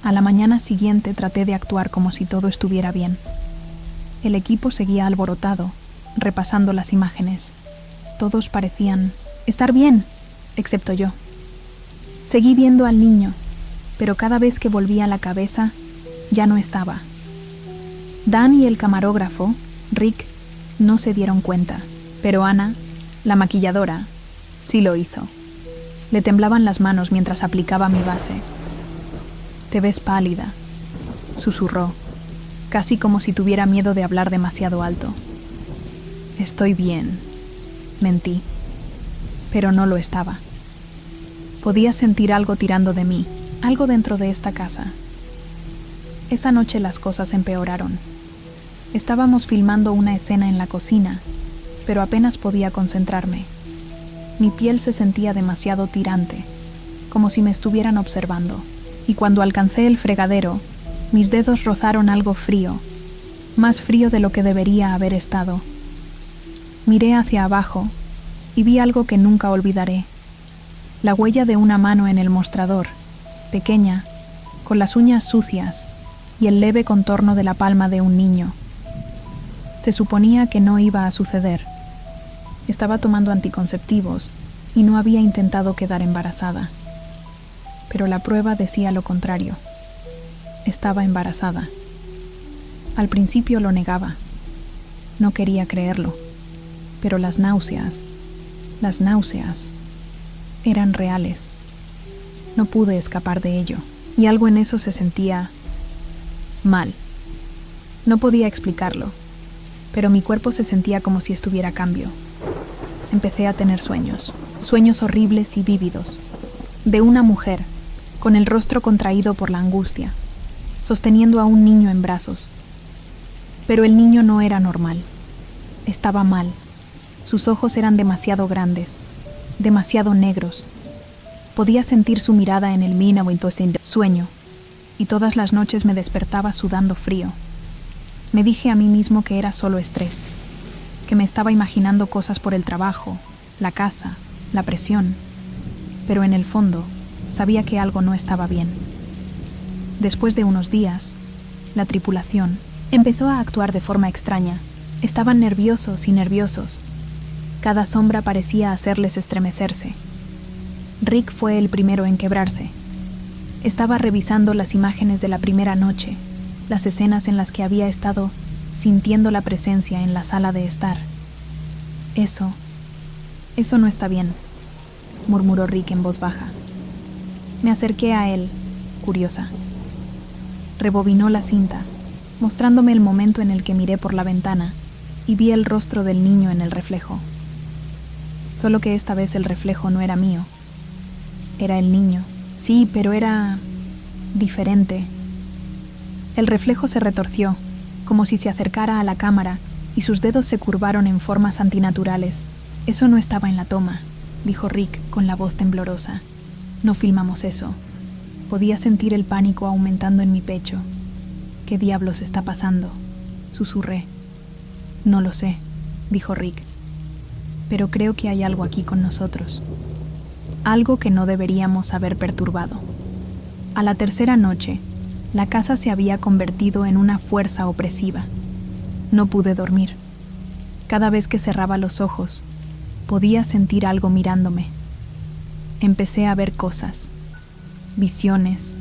S2: A la mañana siguiente traté de actuar como si todo estuviera bien. El equipo seguía alborotado, repasando las imágenes. Todos parecían estar bien, excepto yo. Seguí viendo al niño, pero cada vez que volvía la cabeza, ya no estaba. Dan y el camarógrafo, Rick, no se dieron cuenta, pero Ana, la maquilladora, sí lo hizo. Le temblaban las manos mientras aplicaba mi base. «Te ves pálida», susurró, casi como si tuviera miedo de hablar demasiado alto. «Estoy bien», mentí, pero no lo estaba. Podía sentir algo tirando de mí, algo dentro de esta casa. Esa noche las cosas empeoraron. Estábamos filmando una escena en la cocina, pero apenas podía concentrarme. Mi piel se sentía demasiado tirante, como si me estuvieran observando, y cuando alcancé el fregadero, mis dedos rozaron algo frío, más frío de lo que debería haber estado. Miré hacia abajo y vi algo que nunca olvidaré. La huella de una mano en el mostrador, pequeña, con las uñas sucias y el leve contorno de la palma de un niño. Se suponía que no iba a suceder. Estaba tomando anticonceptivos y no había intentado quedar embarazada. Pero la prueba decía lo contrario. Estaba embarazada. Al principio lo negaba. No quería creerlo. Pero las náuseas eran reales. No pude escapar de ello, y algo en eso se sentía mal. No podía explicarlo, pero mi cuerpo se sentía como si estuviera a cambio. Empecé a tener sueños horribles y vívidos, de una mujer, con el rostro contraído por la angustia, sosteniendo a un niño en brazos. Pero el niño no era normal. Estaba mal. Sus ojos eran demasiado grandes, demasiado negros. Podía sentir su mirada en el sueño, y todas las noches me despertaba sudando frío. Me dije a mí mismo que era solo estrés, que me estaba imaginando cosas por el trabajo, la casa, la presión, pero en el fondo sabía que algo no estaba bien. Después de unos días, la tripulación empezó a actuar de forma extraña. Estaban nerviosos y nerviosos. Cada sombra parecía hacerles estremecerse. Rick fue el primero en quebrarse. Estaba revisando las imágenes de la primera noche, las escenas en las que había estado sintiendo la presencia en la sala de estar. Eso no está bien, murmuró Rick en voz baja. Me acerqué a él, curiosa. Rebobinó la cinta, mostrándome el momento en el que miré por la ventana y vi el rostro del niño en el reflejo. Solo que esta vez el reflejo no era mío. Era el niño. Sí, pero era diferente. El reflejo se retorció, como si se acercara a la cámara, y sus dedos se curvaron en formas antinaturales. Eso no estaba en la toma, dijo Rick con la voz temblorosa. No filmamos eso. Podía sentir el pánico aumentando en mi pecho. ¿Qué diablos está pasando?, susurré. No lo sé, dijo Rick. Pero creo que hay algo aquí con nosotros. Algo que no deberíamos haber perturbado. A la tercera noche, la casa se había convertido en una fuerza opresiva. No pude dormir. Cada vez que cerraba los ojos, podía sentir algo mirándome. Empecé a ver cosas, visiones,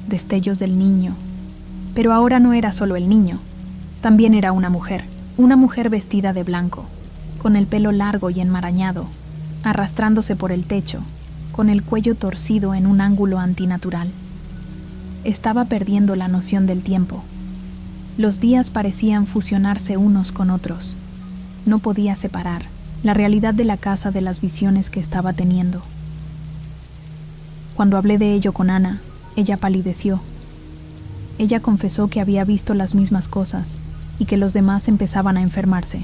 S2: destellos del niño. Pero ahora no era solo el niño, también era una mujer vestida de blanco, con el pelo largo y enmarañado, arrastrándose por el techo, con el cuello torcido en un ángulo antinatural. Estaba perdiendo la noción del tiempo. Los días parecían fusionarse unos con otros. No podía separar la realidad de la casa de las visiones que estaba teniendo. Cuando hablé de ello con Ana, ella palideció. Ella confesó que había visto las mismas cosas y que los demás empezaban a enfermarse.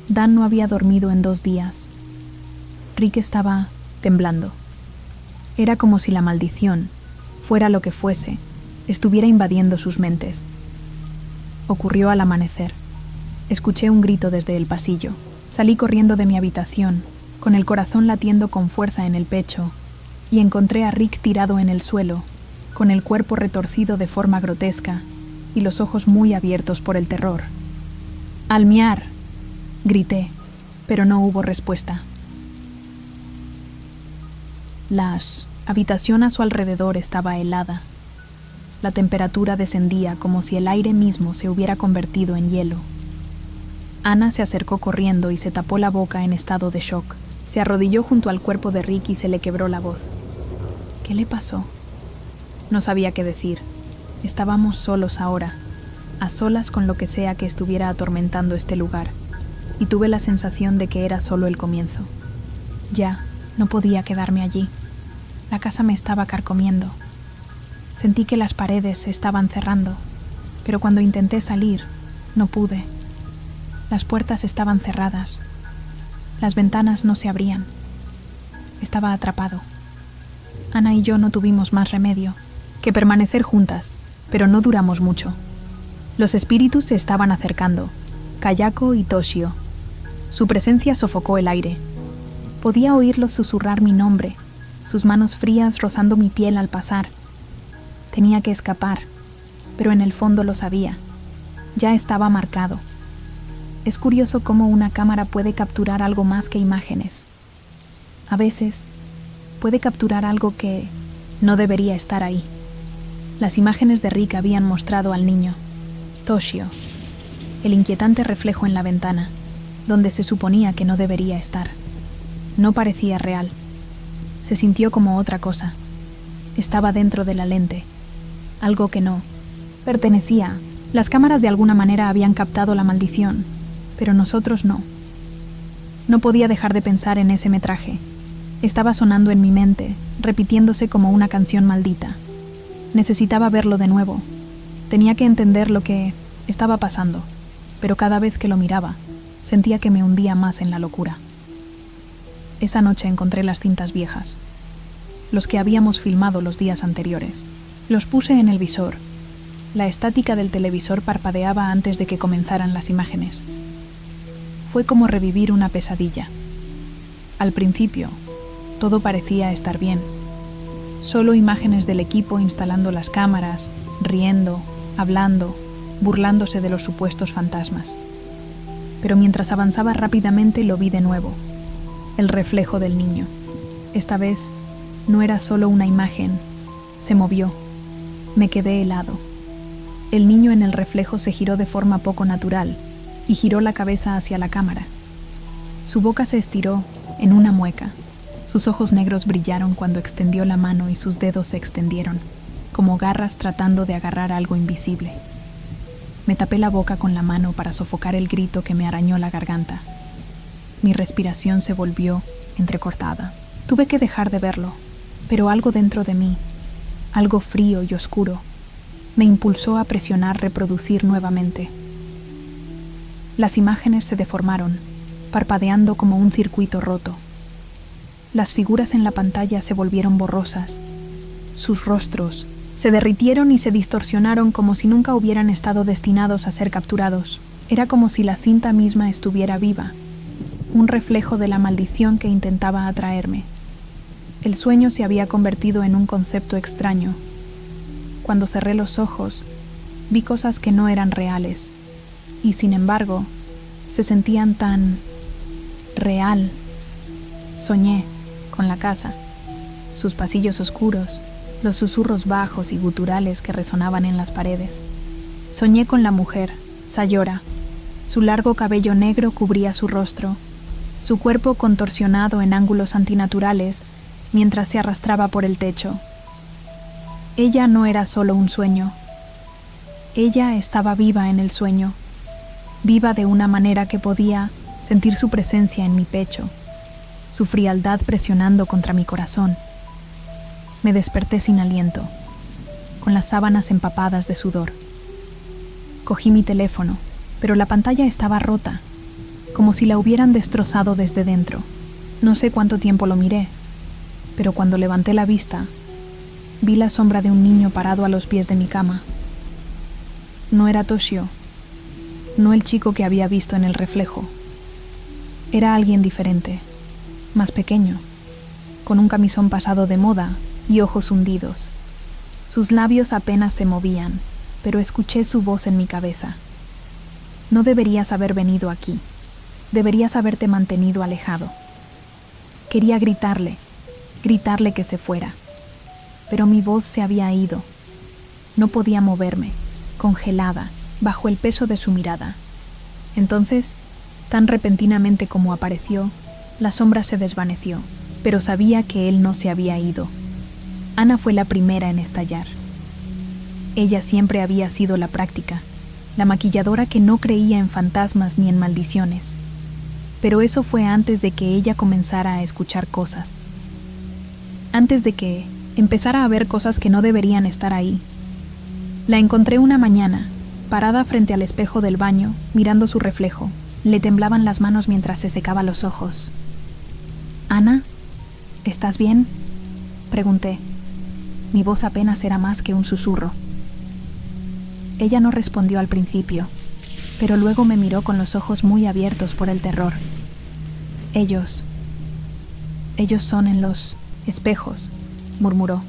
S2: Dan no había dormido en 2 días. Rick estaba temblando. Era como si la maldición, fuera lo que fuese, estuviera invadiendo sus mentes. Ocurrió al amanecer. Escuché un grito desde el pasillo. Salí corriendo de mi habitación, con el corazón latiendo con fuerza en el pecho, y encontré a Rick tirado en el suelo, con el cuerpo retorcido de forma grotesca y los ojos muy abiertos por el terror. ¡Almiar!, grité, pero no hubo respuesta. La habitación a su alrededor estaba helada. La temperatura descendía como si el aire mismo se hubiera convertido en hielo. Ana se acercó corriendo y se tapó la boca en estado de shock. Se arrodilló junto al cuerpo de Rick y se le quebró la voz. ¿Qué le pasó? No sabía qué decir. Estábamos solos ahora, a solas con lo que sea que estuviera atormentando este lugar, y tuve la sensación de que era solo el comienzo. Ya, no podía quedarme allí. La casa me estaba carcomiendo. Sentí que las paredes se estaban cerrando, pero cuando intenté salir, no pude. Las puertas estaban cerradas. Las ventanas no se abrían. Estaba atrapado. Ana y yo no tuvimos más remedio que permanecer juntas, pero no duramos mucho. Los espíritus se estaban acercando, Kayako y Toshio. Su presencia sofocó el aire. Podía oírlos susurrar mi nombre, sus manos frías rozando mi piel al pasar. Tenía que escapar, pero en el fondo lo sabía. Ya estaba marcado. Es curioso cómo una cámara puede capturar algo más que imágenes. A veces, puede capturar algo que no debería estar ahí. Las imágenes de Rick habían mostrado al niño, Toshio, el inquietante reflejo en la ventana, donde se suponía que no debería estar. No parecía real. Se sintió como otra cosa. Estaba dentro de la lente, algo que no pertenecía. Las cámaras de alguna manera habían captado la maldición, pero nosotros no. No podía dejar de pensar en ese metraje. Estaba sonando en mi mente, repitiéndose como una canción maldita. Necesitaba verlo de nuevo. Tenía que entender lo que estaba pasando, pero cada vez que lo miraba, sentía que me hundía más en la locura. Esa noche encontré las cintas viejas, los que habíamos filmado los días anteriores. Los puse en el visor. La estática del televisor parpadeaba antes de que comenzaran las imágenes. Fue como revivir una pesadilla. Al principio, todo parecía estar bien. Solo imágenes del equipo instalando las cámaras, riendo, hablando, burlándose de los supuestos fantasmas. Pero mientras avanzaba rápidamente lo vi de nuevo. El reflejo del niño. Esta vez no era solo una imagen. Se movió. Me quedé helado. El niño en el reflejo se giró de forma poco natural y giró la cabeza hacia la cámara. Su boca se estiró en una mueca. Sus ojos negros brillaron cuando extendió la mano y sus dedos se extendieron, como garras tratando de agarrar algo invisible. Me tapé la boca con la mano para sofocar el grito que me arañó la garganta. Mi respiración se volvió entrecortada. Tuve que dejar de verlo, pero algo dentro de mí, algo frío y oscuro, me impulsó a presionar reproducir nuevamente. Las imágenes se deformaron, parpadeando como un circuito roto. Las figuras en la pantalla se volvieron borrosas. Sus rostros se derritieron y se distorsionaron como si nunca hubieran estado destinados a ser capturados. Era como si la cinta misma estuviera viva, un reflejo de la maldición que intentaba atraerme. El sueño se había convertido en un concepto extraño. Cuando cerré los ojos, vi cosas que no eran reales, y sin embargo, se sentían tan real. Soñé con la casa, sus pasillos oscuros, los susurros bajos y guturales que resonaban en las paredes. Soñé con la mujer, Sayora. Su largo cabello negro cubría su rostro, su cuerpo contorsionado en ángulos antinaturales mientras se arrastraba por el techo. Ella no era solo un sueño. Ella estaba viva en el sueño, viva de una manera que podía sentir su presencia en mi pecho, su frialdad presionando contra mi corazón. Me desperté sin aliento, con las sábanas empapadas de sudor. Cogí mi teléfono, pero la pantalla estaba rota, como si la hubieran destrozado desde dentro. No sé cuánto tiempo lo miré, pero cuando levanté la vista, vi la sombra de un niño parado a los pies de mi cama. No era Toshio, no el chico que había visto en el reflejo. Era alguien diferente, más pequeño, con un camisón pasado de moda y ojos hundidos. Sus labios apenas se movían, pero escuché su voz en mi cabeza. No deberías haber venido aquí. Deberías haberte mantenido alejado. Quería gritarle que se fuera. Pero mi voz se había ido. No podía moverme, congelada, bajo el peso de su mirada. Entonces, tan repentinamente como apareció, la sombra se desvaneció, pero sabía que él no se había ido. Ana fue la primera en estallar. Ella siempre había sido la práctica, la maquilladora que no creía en fantasmas ni en maldiciones. Pero eso fue antes de que ella comenzara a escuchar cosas. Antes de que empezara a ver cosas que no deberían estar ahí. La encontré una mañana, parada frente al espejo del baño, mirando su reflejo. Le temblaban las manos mientras se secaba los ojos. «Ana, ¿estás bien?», pregunté. Mi voz apenas era más que un susurro. Ella no respondió al principio, pero luego me miró con los ojos muy abiertos por el terror. Ellos son en los espejos», murmuró.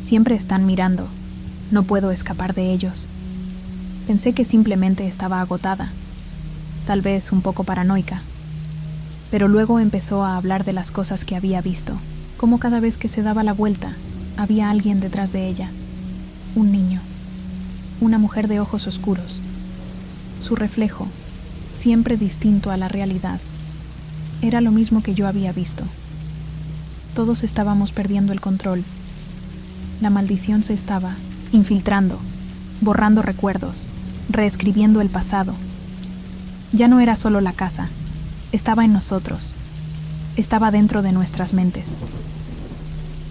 S2: «Siempre están mirando. No puedo escapar de ellos». Pensé que simplemente estaba agotada. tal vez un poco paranoica. Pero luego empezó a hablar de las cosas que había visto, como cada vez que se daba la vuelta, había alguien detrás de ella. Un niño, una mujer de ojos oscuros. Su reflejo, siempre distinto a la realidad, era lo mismo que yo había visto. Todos estábamos perdiendo el control. La maldición se estaba infiltrando, borrando recuerdos, reescribiendo el pasado. Ya no era solo la casa, estaba en nosotros, estaba dentro de nuestras mentes.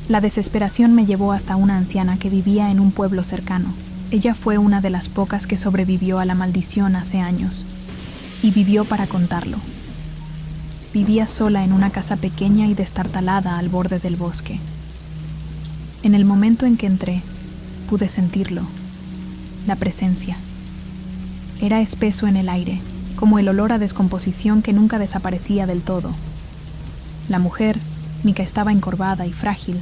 S2: La desesperación me llevó hasta una anciana que vivía en un pueblo cercano. Ella fue una de las pocas que sobrevivió a la maldición hace años, y vivió para contarlo. Vivía sola en una casa pequeña y destartalada al borde del bosque. En el momento en que entré, pude sentirlo, la presencia. Era espeso en el aire, como el olor a descomposición que nunca desaparecía del todo. La mujer, Mika, estaba encorvada y frágil,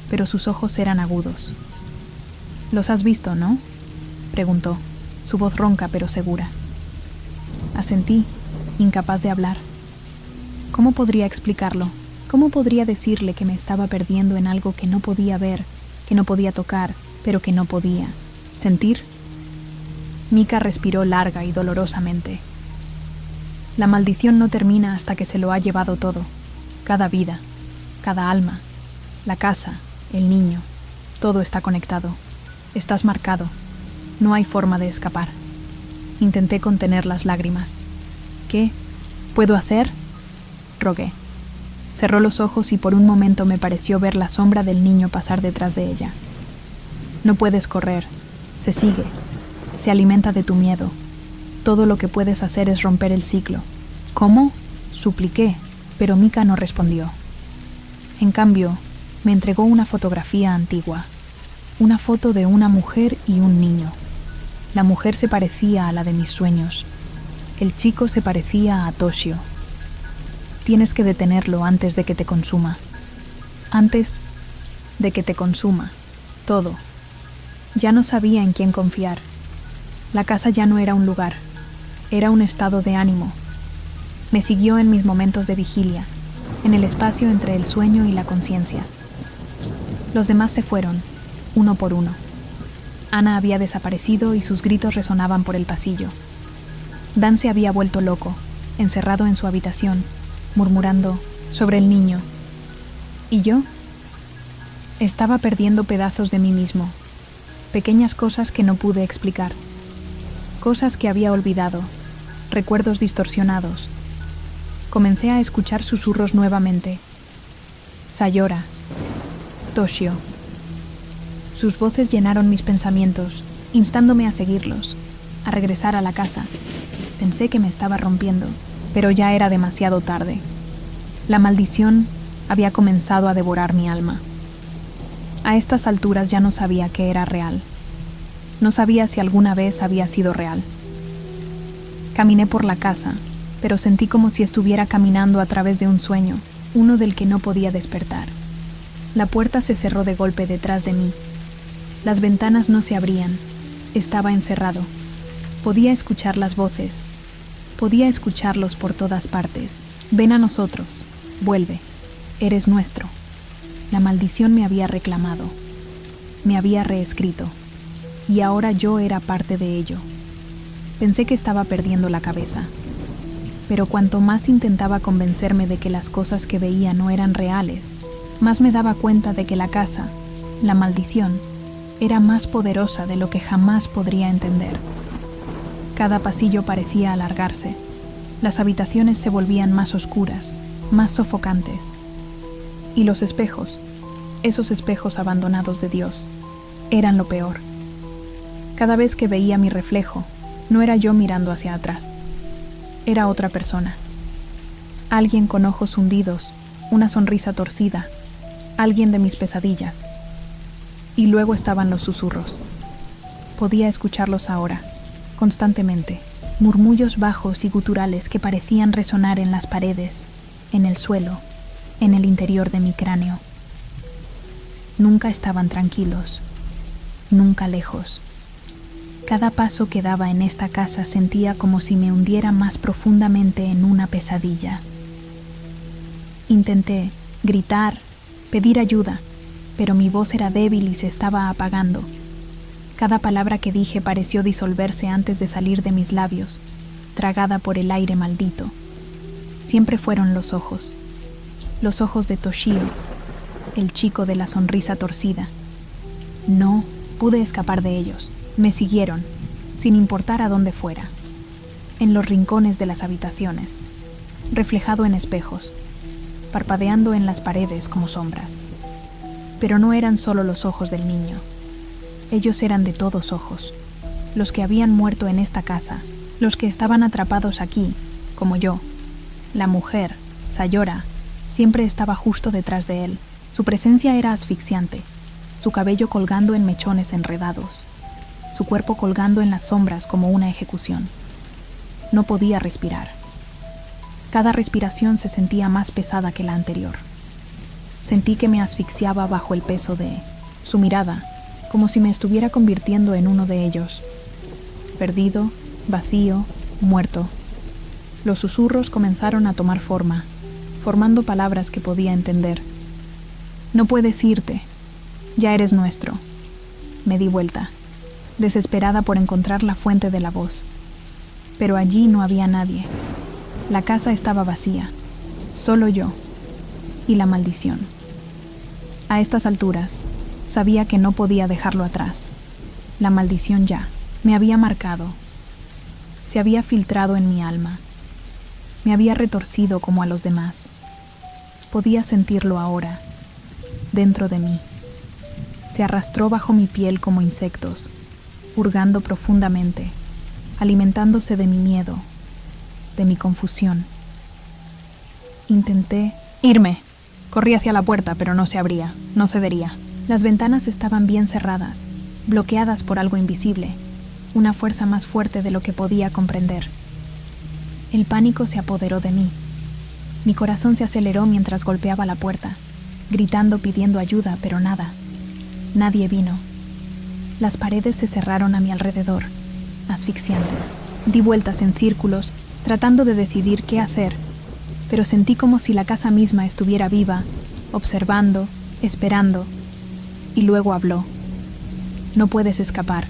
S2: pero sus ojos eran agudos. «¿Los has visto, no?», preguntó, su voz ronca pero segura. Asentí, incapaz de hablar. ¿Cómo podría explicarlo? ¿Cómo podría decirle que me estaba perdiendo en algo que no podía ver, que no podía tocar, pero que no podía sentir? Mika respiró larga y dolorosamente. La maldición no termina hasta que se lo ha llevado todo. Cada vida, cada alma, la casa, el niño, todo está conectado. Estás marcado. No hay forma de escapar. Intenté contener las lágrimas. ¿Qué puedo hacer?, rogué. Cerró los ojos y por un momento me pareció ver la sombra del niño pasar detrás de ella. No puedes correr. Se sigue. Se alimenta de tu miedo. Todo lo que puedes hacer es romper el ciclo. ¿Cómo?, supliqué, pero Mika no respondió. En cambio, me entregó una fotografía antigua. Una foto de una mujer y un niño. La mujer se parecía a la de mis sueños. El chico se parecía a Toshio. Tienes que detenerlo antes de que te consuma. Antes de que te consuma. Todo. Ya no sabía en quién confiar. La casa ya no era un lugar. Era un estado de ánimo. Me siguió en mis momentos de vigilia, en el espacio entre el sueño y la conciencia. Los demás se fueron, uno por uno. Ana había desaparecido y sus gritos resonaban por el pasillo. Dan se había vuelto loco, encerrado en su habitación, murmurando sobre el niño. ¿Y yo? Estaba perdiendo pedazos de mí mismo, pequeñas cosas que no pude explicar, cosas que había olvidado, recuerdos distorsionados. Comencé a escuchar susurros nuevamente. Sayora, Toshio. Sus voces llenaron mis pensamientos, instándome a seguirlos, a regresar a la casa. Pensé que me estaba rompiendo, pero ya era demasiado tarde. La maldición había comenzado a devorar mi alma. A estas alturas ya no sabía qué era real. No sabía si alguna vez había sido real. Caminé por la casa, pero sentí como si estuviera caminando a través de un sueño, uno del que no podía despertar. La puerta se cerró de golpe detrás de mí. Las ventanas no se abrían. Estaba encerrado. Podía escuchar las voces. Podía escucharlos por todas partes. Ven a nosotros. Vuelve. Eres nuestro. La maldición me había reclamado. Me había reescrito. Y ahora yo era parte de ello. Pensé que estaba perdiendo la cabeza. Pero cuanto más intentaba convencerme de que las cosas que veía no eran reales, más me daba cuenta de que la casa, la maldición, era más poderosa de lo que jamás podría entender. Cada pasillo parecía alargarse. Las habitaciones se volvían más oscuras, más sofocantes. Y los espejos, esos espejos abandonados de Dios, eran lo peor. Cada vez que veía mi reflejo, no era yo mirando hacia atrás. Era otra persona. Alguien con ojos hundidos, una sonrisa torcida, alguien de mis pesadillas. Y luego estaban los susurros. Podía escucharlos ahora, constantemente, murmullos bajos y guturales que parecían resonar en las paredes, en el suelo, en el interior de mi cráneo. Nunca estaban tranquilos, nunca lejos. Cada paso que daba en esta casa sentía como si me hundiera más profundamente en una pesadilla. Intenté gritar, pedir ayuda, pero mi voz era débil y se estaba apagando. Cada palabra que dije pareció disolverse antes de salir de mis labios, tragada por el aire maldito. Siempre fueron los ojos de Toshio, el chico de la sonrisa torcida. No pude escapar de ellos. Me siguieron, sin importar a dónde fuera, en los rincones de las habitaciones, reflejado en espejos, parpadeando en las paredes como sombras. Pero no eran solo los ojos del niño. Ellos eran de todos ojos, los que habían muerto en esta casa, los que estaban atrapados aquí, como yo. La mujer, Sayora, siempre estaba justo detrás de él. Su presencia era asfixiante, su cabello colgando en mechones enredados, su cuerpo colgando en las sombras como una ejecución. No podía respirar. Cada respiración se sentía más pesada que la anterior. Sentí que me asfixiaba bajo el peso de su mirada, como si me estuviera convirtiendo en uno de ellos. Perdido, vacío, muerto. Los susurros comenzaron a tomar forma, formando palabras que podía entender. No puedes irte. Ya eres nuestro. Me di vuelta, desesperada por encontrar la fuente de la voz. Pero allí no había nadie. La casa estaba vacía, solo yo y la maldición. A estas alturas, sabía que no podía dejarlo atrás. La maldición ya me había marcado. Se había filtrado en mi alma. Me había retorcido como a los demás. Podía sentirlo ahora, dentro de mí. Se arrastró bajo mi piel como insectos, hurgando profundamente, alimentándose de mi miedo, de mi confusión. Intenté irme. Corrí hacia la puerta, pero no se abría, no cedería. Las ventanas estaban bien cerradas, bloqueadas por algo invisible, una fuerza más fuerte de lo que podía comprender. El pánico se apoderó de mí. Mi corazón se aceleró mientras golpeaba la puerta, gritando pidiendo ayuda, pero nada. Nadie vino. Las paredes se cerraron a mi alrededor, asfixiantes. Di vueltas en círculos, tratando de decidir qué hacer, pero sentí como si la casa misma estuviera viva, observando, esperando, y luego habló. No puedes escapar.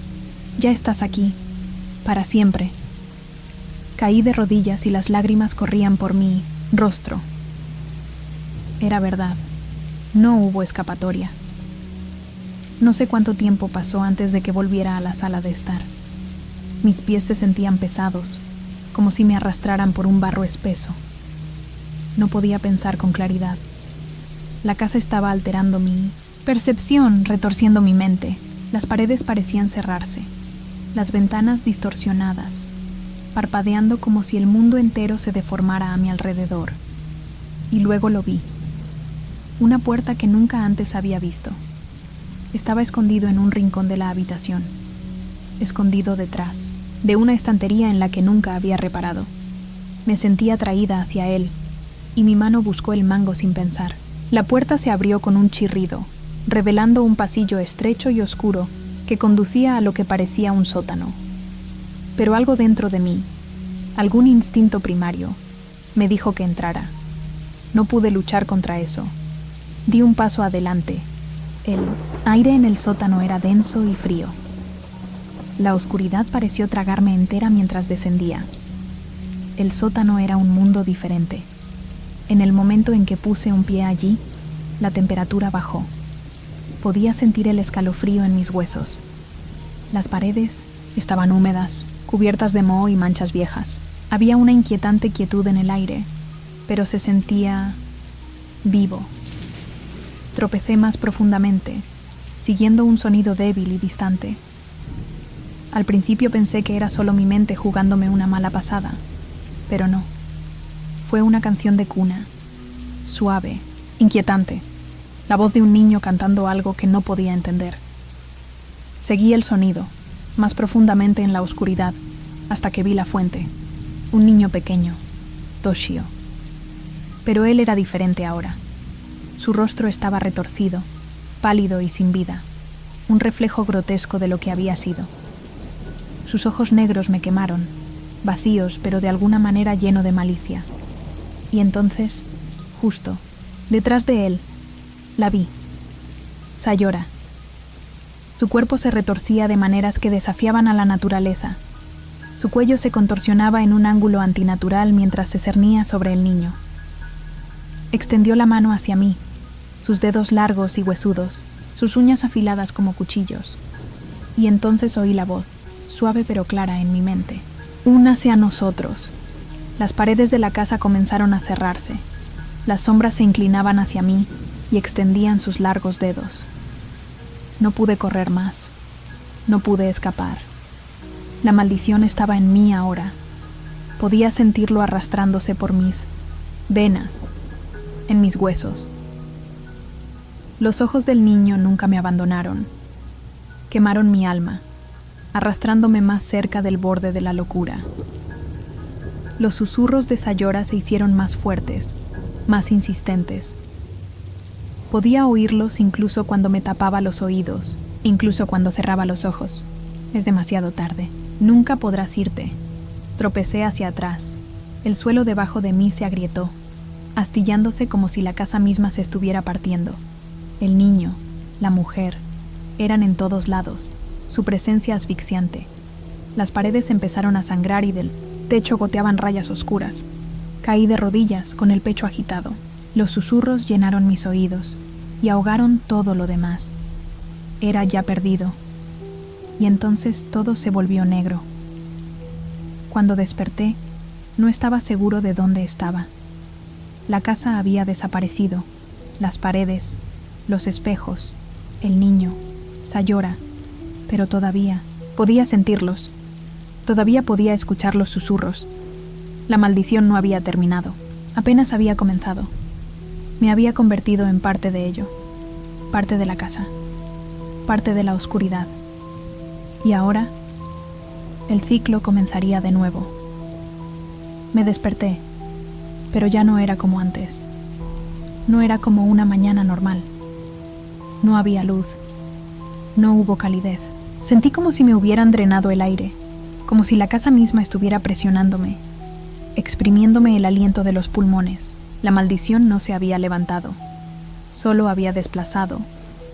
S2: Ya estás aquí, para siempre. Caí de rodillas y las lágrimas corrían por mi rostro. Era verdad. No hubo escapatoria. No sé cuánto tiempo pasó antes de que volviera a la sala de estar. Mis pies se sentían pesados, como si me arrastraran por un barro espeso. No podía pensar con claridad. La casa estaba alterando mi percepción, retorciendo mi mente. Las paredes parecían cerrarse, las ventanas distorsionadas, parpadeando como si el mundo entero se deformara a mi alrededor. Y luego lo vi. Una puerta que nunca antes había visto. Estaba escondido en un rincón de la habitación, escondido detrás de una estantería en la que nunca había reparado. Me sentí atraída hacia él, y mi mano buscó el mango sin pensar. La puerta se abrió con un chirrido, revelando un pasillo estrecho y oscuro que conducía a lo que parecía un sótano. Pero algo dentro de mí, algún instinto primario, me dijo que entrara. No pude luchar contra eso. Di un paso adelante. El aire en el sótano era denso y frío. La oscuridad pareció tragarme entera mientras descendía. El sótano era un mundo diferente. En el momento en que puse un pie allí, la temperatura bajó. Podía sentir el escalofrío en mis huesos. Las paredes estaban húmedas, cubiertas de moho y manchas viejas. Había una inquietante quietud en el aire, pero se sentía vivo. Tropecé más profundamente, siguiendo un sonido débil y distante. Al principio pensé que era solo mi mente jugándome una mala pasada, pero no. Fue una canción de cuna, suave, inquietante, la voz de un niño cantando algo que no podía entender. Seguí el sonido, más profundamente en la oscuridad, hasta que vi la fuente, un niño pequeño, Toshio. Pero él era diferente ahora. Su rostro estaba retorcido, pálido y sin vida, un reflejo grotesco de lo que había sido. Sus ojos negros me quemaron, vacíos pero de alguna manera lleno de malicia. Y entonces, justo, detrás de él, la vi. Sayora. Su cuerpo se retorcía de maneras que desafiaban a la naturaleza. Su cuello se contorsionaba en un ángulo antinatural mientras se cernía sobre el niño. Extendió la mano hacia mí, sus dedos largos y huesudos, sus uñas afiladas como cuchillos. Y entonces oí la voz, suave pero clara en mi mente. Únase a nosotros. Las paredes de la casa comenzaron a cerrarse. Las sombras se inclinaban hacia mí y extendían sus largos dedos. No pude correr más. No pude escapar. La maldición estaba en mí ahora. Podía sentirlo arrastrándose por mis venas, en mis huesos. Los ojos del niño nunca me abandonaron. Quemaron mi alma, arrastrándome más cerca del borde de la locura. Los susurros de Sayora se hicieron más fuertes, más insistentes. Podía oírlos incluso cuando me tapaba los oídos, incluso cuando cerraba los ojos. Es demasiado tarde. Nunca podrás irte. Tropecé hacia atrás. El suelo debajo de mí se agrietó, astillándose como si la casa misma se estuviera partiendo. El niño, la mujer, eran en todos lados, su presencia asfixiante. Las paredes empezaron a sangrar y del techo goteaban rayas oscuras. Caí de rodillas, con el pecho agitado. Los susurros llenaron mis oídos y ahogaron todo lo demás. Era ya perdido. Y entonces todo se volvió negro. Cuando desperté, no estaba seguro de dónde estaba. La casa había desaparecido, las paredes, los espejos, el niño, Sayora, pero todavía podía sentirlos. Todavía podía escuchar los susurros. La maldición no había terminado, apenas había comenzado. Me había convertido en parte de ello, parte de la casa, parte de la oscuridad. Y ahora, el ciclo comenzaría de nuevo. Me desperté, pero ya no era como antes. No era como una mañana normal. No había luz. No hubo calidez. Sentí como si me hubieran drenado el aire, como si la casa misma estuviera presionándome, exprimiéndome el aliento de los pulmones. La maldición no se había levantado, solo había desplazado,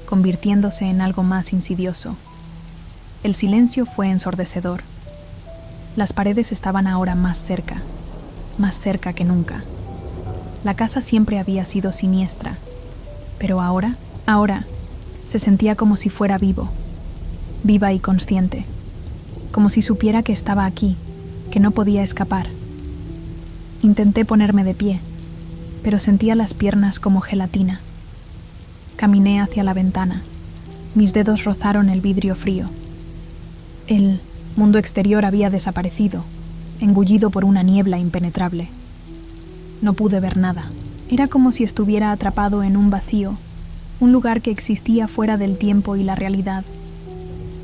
S2: convirtiéndose en algo más insidioso. El silencio fue ensordecedor. Las paredes estaban ahora más cerca que nunca. La casa siempre había sido siniestra, pero ahora se sentía como si fuera vivo, viva y consciente, como si supiera que estaba aquí, que no podía escapar. Intenté ponerme de pie, pero sentía las piernas como gelatina. Caminé hacia la ventana. Mis dedos rozaron el vidrio frío. El mundo exterior había desaparecido, engullido por una niebla impenetrable. No pude ver nada. Era como si estuviera atrapado en un vacío, un lugar que existía fuera del tiempo y la realidad.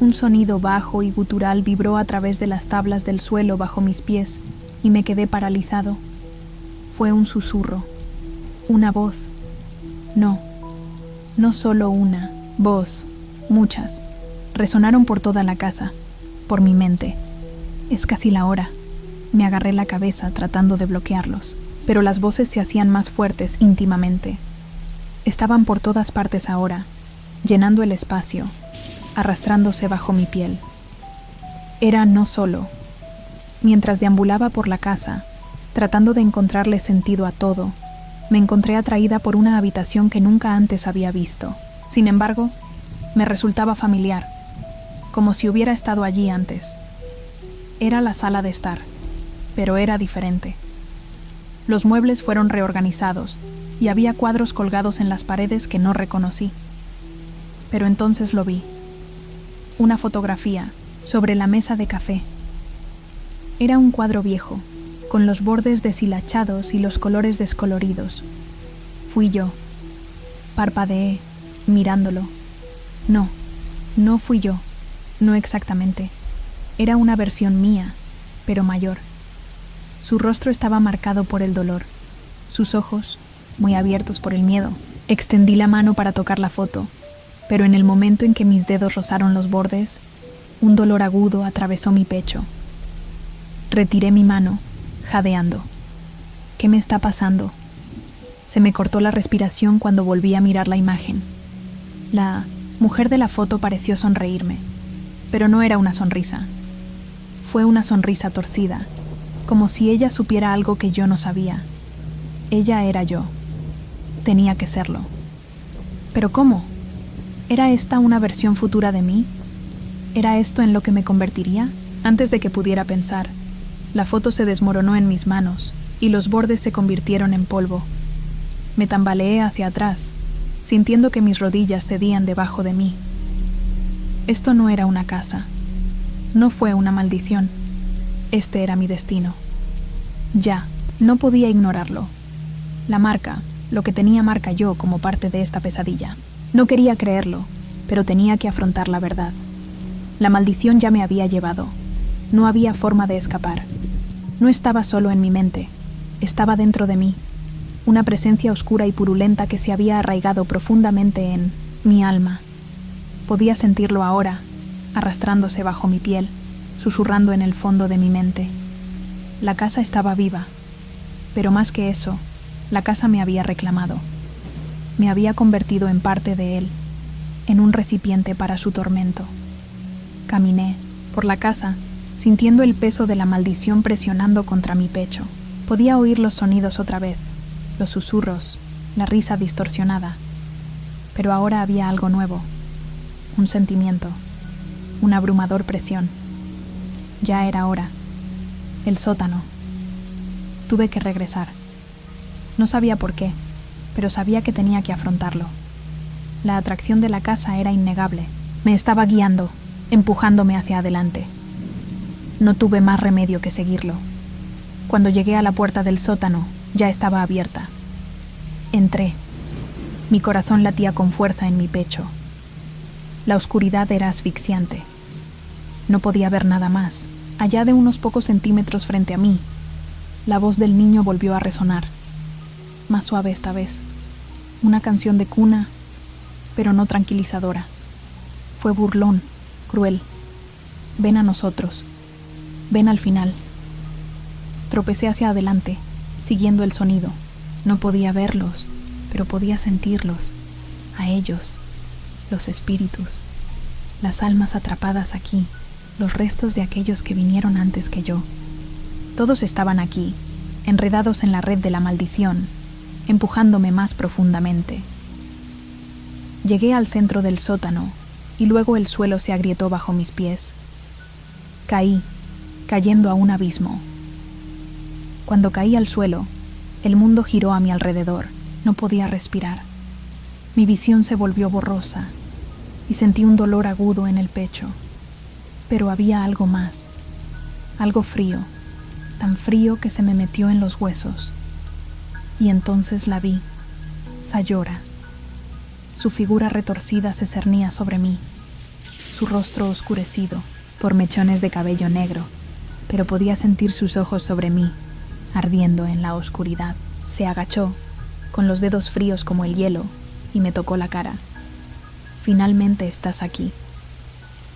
S2: Un sonido bajo y gutural vibró a través de las tablas del suelo bajo mis pies y me quedé paralizado. Fue un susurro, una voz. No solo una voz, muchas. Resonaron por toda la casa, por mi mente. Es casi la hora. Me agarré la cabeza tratando de bloquearlos, pero las voces se hacían más fuertes íntimamente. Estaban por todas partes ahora, llenando el espacio, arrastrándose bajo mi piel. Era no solo. Mientras deambulaba por la casa, tratando de encontrarle sentido a todo, me encontré atraída por una habitación que nunca antes había visto. Sin embargo, me resultaba familiar, como si hubiera estado allí antes. Era la sala de estar, pero era diferente. Los muebles fueron reorganizados y había cuadros colgados en las paredes que no reconocí. Pero entonces lo vi. Una fotografía sobre la mesa de café. Era un cuadro viejo, con los bordes deshilachados y los colores descoloridos. Fui yo. Parpadeé, mirándolo. No fui yo. No exactamente. Era una versión mía, pero mayor. Su rostro estaba marcado por el dolor. Sus ojos, muy abiertos por el miedo. Extendí la mano para tocar la foto, pero en el momento en que mis dedos rozaron los bordes, Un dolor agudo atravesó mi pecho. Retiré mi mano, jadeando. ¿Qué me está pasando? Se me cortó la respiración cuando volví a mirar la imagen. La mujer de la foto pareció sonreírme, pero no era una sonrisa. Fue una sonrisa torcida, como si ella supiera algo que yo no sabía. Ella era yo. Tenía que serlo. ¿Pero cómo? ¿Era esta una versión futura de mí? ¿Era esto en lo que me convertiría? Antes de que pudiera pensar, la foto se desmoronó en mis manos y los bordes se convirtieron en polvo. Me tambaleé hacia atrás, sintiendo que mis rodillas cedían debajo de mí. Esto no era una casa. No fue una maldición. Este era mi destino. Ya, no podía ignorarlo. La marca, lo que tenía marca yo como parte de esta pesadilla. No quería creerlo, pero tenía que afrontar la verdad. La maldición ya me había llevado. No había forma de escapar. No estaba solo en mi mente, estaba dentro de mí. Una presencia oscura y purulenta que se había arraigado profundamente en mi alma. Podía sentirlo ahora, arrastrándose bajo mi piel, susurrando en el fondo de mi mente. La casa estaba viva, pero más que eso, la casa me había reclamado. Me había convertido en parte de él, en un recipiente para su tormento. Caminé por la casa, sintiendo el peso de la maldición presionando contra mi pecho. Podía oír los sonidos otra vez, los susurros, la risa distorsionada. Pero ahora había algo nuevo, un sentimiento, una abrumador presión. Ya era hora. El sótano. Tuve que regresar. No sabía por qué, pero sabía que tenía que afrontarlo. La atracción de la casa era innegable. Me estaba guiando, empujándome hacia adelante. No tuve más remedio que seguirlo. Cuando llegué a la puerta del sótano, ya estaba abierta. Entré. Mi corazón latía con fuerza en mi pecho. La oscuridad era asfixiante. No podía ver nada más. Allá de unos pocos centímetros frente a mí, la voz del niño volvió a resonar. Más suave esta vez. Una canción de cuna, pero no tranquilizadora. Fue burlón, cruel. Ven a nosotros. Ven al final. Tropecé hacia adelante, siguiendo el sonido. No podía verlos, pero podía sentirlos. A ellos, los espíritus, las almas atrapadas aquí, los restos de aquellos que vinieron antes que yo. Todos estaban aquí, enredados en la red de la maldición, empujándome más profundamente. Llegué al centro del sótano y luego el suelo se agrietó bajo mis pies. Caí, cayendo a un abismo. Cuando caí al suelo, el mundo giró a mi alrededor. No podía respirar. Mi visión se volvió borrosa y sentí un dolor agudo en el pecho. Pero había algo más, algo frío, tan frío que se me metió en los huesos. Y entonces la vi, Sayora. Su figura retorcida se cernía sobre mí, su rostro oscurecido por mechones de cabello negro, pero podía sentir sus ojos sobre mí, ardiendo en la oscuridad. Se agachó, con los dedos fríos como el hielo, y me tocó la cara. Finalmente estás aquí.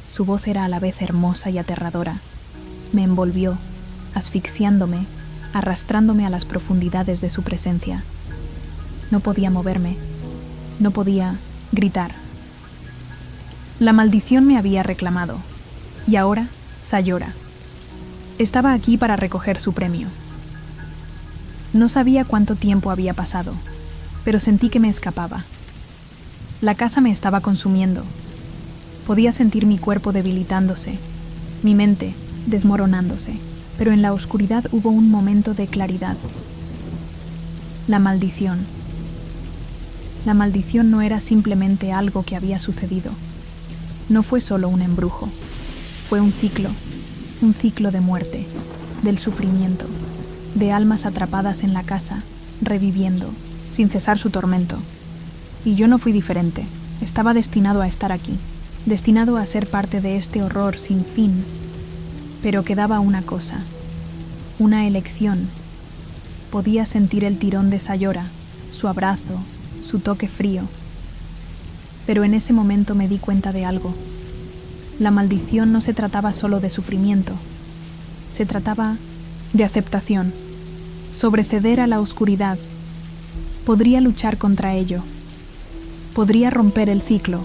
S2: Su voz era a la vez hermosa y aterradora. Me envolvió, asfixiándome, arrastrándome a las profundidades de su presencia. No podía moverme, no podía gritar. La maldición me había reclamado, y ahora, Sayora. Estaba aquí para recoger su premio. No sabía cuánto tiempo había pasado, pero sentí que me escapaba. La casa me estaba consumiendo. Podía sentir mi cuerpo debilitándose, mi mente desmoronándose, pero en la oscuridad hubo un momento de claridad. La maldición. La maldición no era simplemente algo que había sucedido. No fue solo un embrujo. Fue un ciclo de muerte, del sufrimiento, de almas atrapadas en la casa, reviviendo, sin cesar su tormento. Y yo no fui diferente. Estaba destinado a estar aquí, destinado a ser parte de este horror sin fin. Pero quedaba una cosa, una elección. Podía sentir el tirón de Sayora, su abrazo, su toque frío. Pero en ese momento me di cuenta de algo. La maldición no se trataba solo de sufrimiento, se trataba de aceptación, sobreceder a la oscuridad. Podría luchar contra ello, podría romper el ciclo,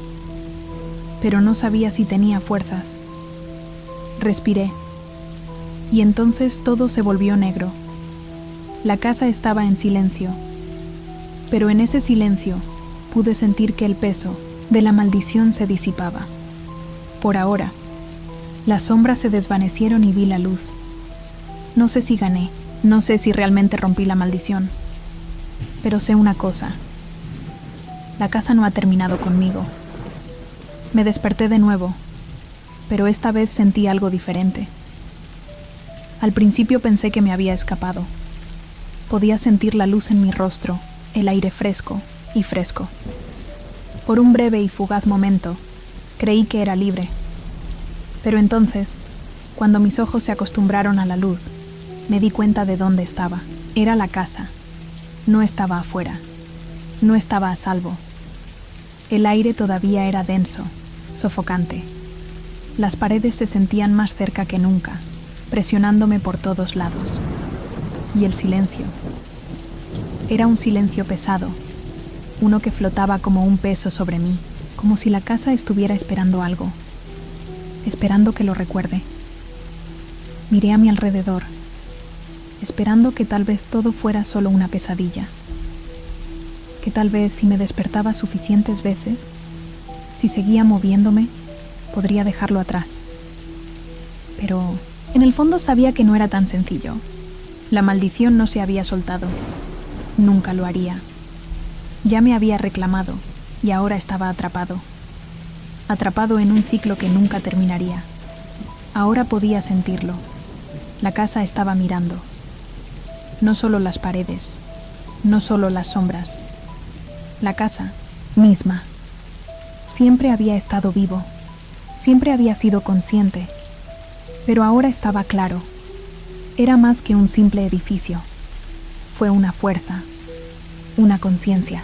S2: pero no sabía si tenía fuerzas. Respiré, y entonces todo se volvió negro. La casa estaba en silencio, pero en ese silencio pude sentir que el peso de la maldición se disipaba. Por ahora, las sombras se desvanecieron y vi la luz. No sé si gané, no sé si realmente rompí la maldición, pero sé una cosa: la casa no ha terminado conmigo. Me desperté de nuevo, pero esta vez sentí algo diferente. Al principio pensé que me había escapado. Podía sentir la luz en mi rostro, el aire fresco y fresco. Por un breve y fugaz momento, creí que era libre. Pero entonces, cuando mis ojos se acostumbraron a la luz, me di cuenta de dónde estaba. Era la casa. No estaba afuera. No estaba a salvo. El aire todavía era denso, sofocante. Las paredes se sentían más cerca que nunca, presionándome por todos lados. Y el silencio. Era un silencio pesado, uno que flotaba como un peso sobre mí, como si la casa estuviera esperando algo, esperando que lo recuerde. Miré a mi alrededor, esperando que tal vez todo fuera solo una pesadilla, que tal vez si me despertaba suficientes veces, si seguía moviéndome, podría dejarlo atrás. Pero en el fondo sabía que no era tan sencillo. La maldición no se había soltado. Nunca lo haría. Ya me había reclamado y ahora estaba atrapado. Atrapado en un ciclo que nunca terminaría. Ahora podía sentirlo. La casa estaba mirando. No solo las paredes, no solo las sombras. La casa misma. Siempre había estado vivo. Siempre había sido consciente. Pero ahora estaba claro. Era más que un simple edificio. Fue una fuerza, una conciencia.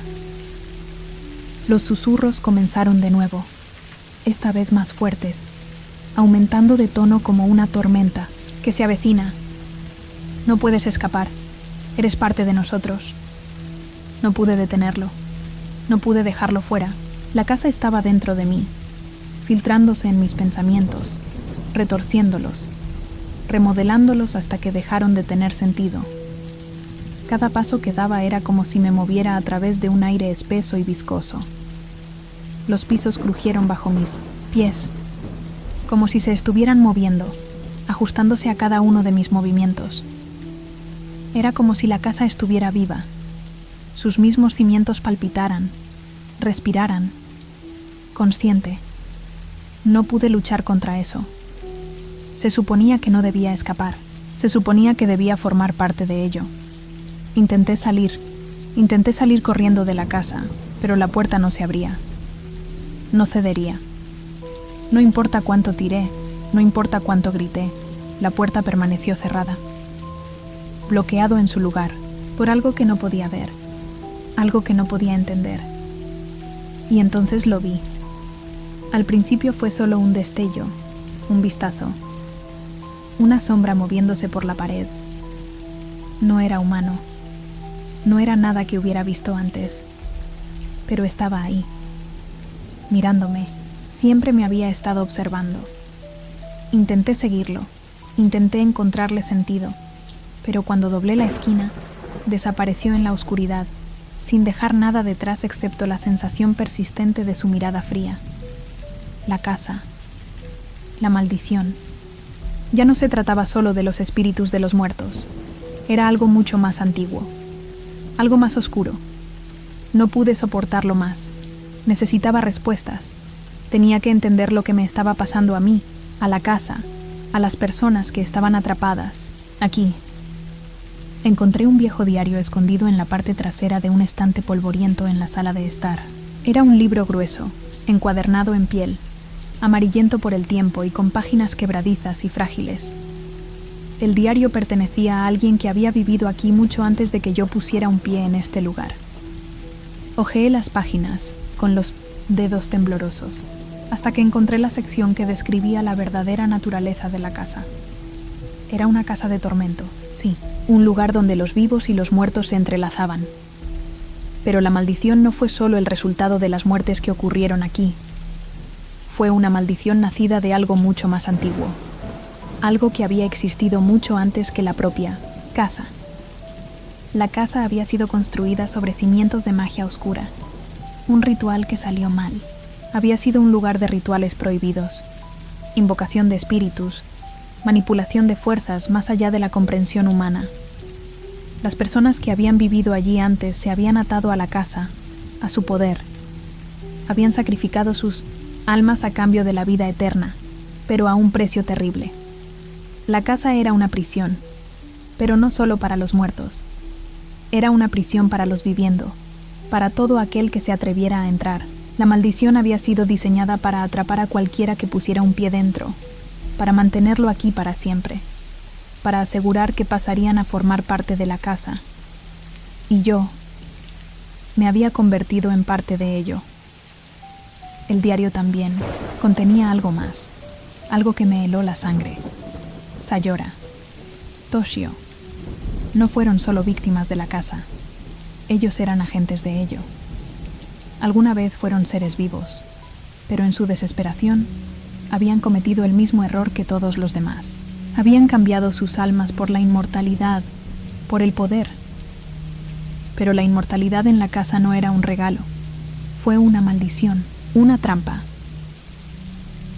S2: Los susurros comenzaron de nuevo, esta vez más fuertes, aumentando de tono como una tormenta que se avecina. No puedes escapar, eres parte de nosotros. No pude detenerlo, no pude dejarlo fuera. La casa estaba dentro de mí, filtrándose en mis pensamientos, retorciéndolos, remodelándolos hasta que dejaron de tener sentido. Cada paso que daba era como si me moviera a través de un aire espeso y viscoso. Los pisos crujieron bajo mis pies, como si se estuvieran moviendo, ajustándose a cada uno de mis movimientos. Era como si la casa estuviera viva, sus mismos cimientos palpitaran, respiraran, consciente. No pude luchar contra eso. Se suponía que no debía escapar, se suponía que debía formar parte de ello. Intenté salir corriendo de la casa, pero la puerta no se abría. No cedería. No importa cuánto tiré, no importa cuánto grité, la puerta permaneció cerrada. Bloqueado en su lugar, por algo que no podía ver, algo que no podía entender. Y entonces lo vi. Al principio fue solo un destello, un vistazo. Una sombra moviéndose por la pared. No era humano. No era nada que hubiera visto antes, pero estaba ahí, mirándome. Siempre me había estado observando. Intenté seguirlo, intenté encontrarle sentido, pero cuando doblé la esquina, desapareció en la oscuridad, sin dejar nada detrás excepto la sensación persistente de su mirada fría. La casa, la maldición. Ya no se trataba solo de los espíritus de los muertos, era algo mucho más antiguo. Algo más oscuro. No pude soportarlo más. Necesitaba respuestas. Tenía que entender lo que me estaba pasando a mí, a la casa, a las personas que estaban atrapadas, aquí. Encontré un viejo diario escondido en la parte trasera de un estante polvoriento en la sala de estar. Era un libro grueso, encuadernado en piel, amarillento por el tiempo y con páginas quebradizas y frágiles. El diario pertenecía a alguien que había vivido aquí mucho antes de que yo pusiera un pie en este lugar. Hojeé las páginas, con los dedos temblorosos. hasta que encontré la sección que describía la verdadera naturaleza de la casa. Era una casa de tormento, sí, un lugar donde los vivos y los muertos se entrelazaban. Pero la maldición no fue solo el resultado de las muertes que ocurrieron aquí. Fue una maldición nacida de algo mucho más antiguo, algo que había existido mucho antes que la propia casa. La casa había sido construida sobre cimientos de magia oscura, un ritual que salió mal. Había sido un lugar de rituales prohibidos, invocación de espíritus, manipulación de fuerzas más allá de la comprensión humana. Las personas que habían vivido allí antes se habían atado a la casa, a su poder. Habían sacrificado sus almas a cambio de la vida eterna, pero a un precio terrible. La casa era una prisión, pero no solo para los muertos. Era una prisión para los viviendo, para todo aquel que se atreviera a entrar. La maldición había sido diseñada para atrapar a cualquiera que pusiera un pie dentro, para mantenerlo aquí para siempre, para asegurar que pasarían a formar parte de la casa. Y yo me había convertido en parte de ello. El diario también contenía algo más, algo que me heló la sangre. Sayora, Toshio, no fueron solo víctimas de la casa, ellos eran agentes de ello. Alguna vez fueron seres vivos, pero en su desesperación habían cometido el mismo error que todos los demás. Habían cambiado sus almas por la inmortalidad, por el poder. Pero la inmortalidad en la casa no era un regalo, fue una maldición, una trampa.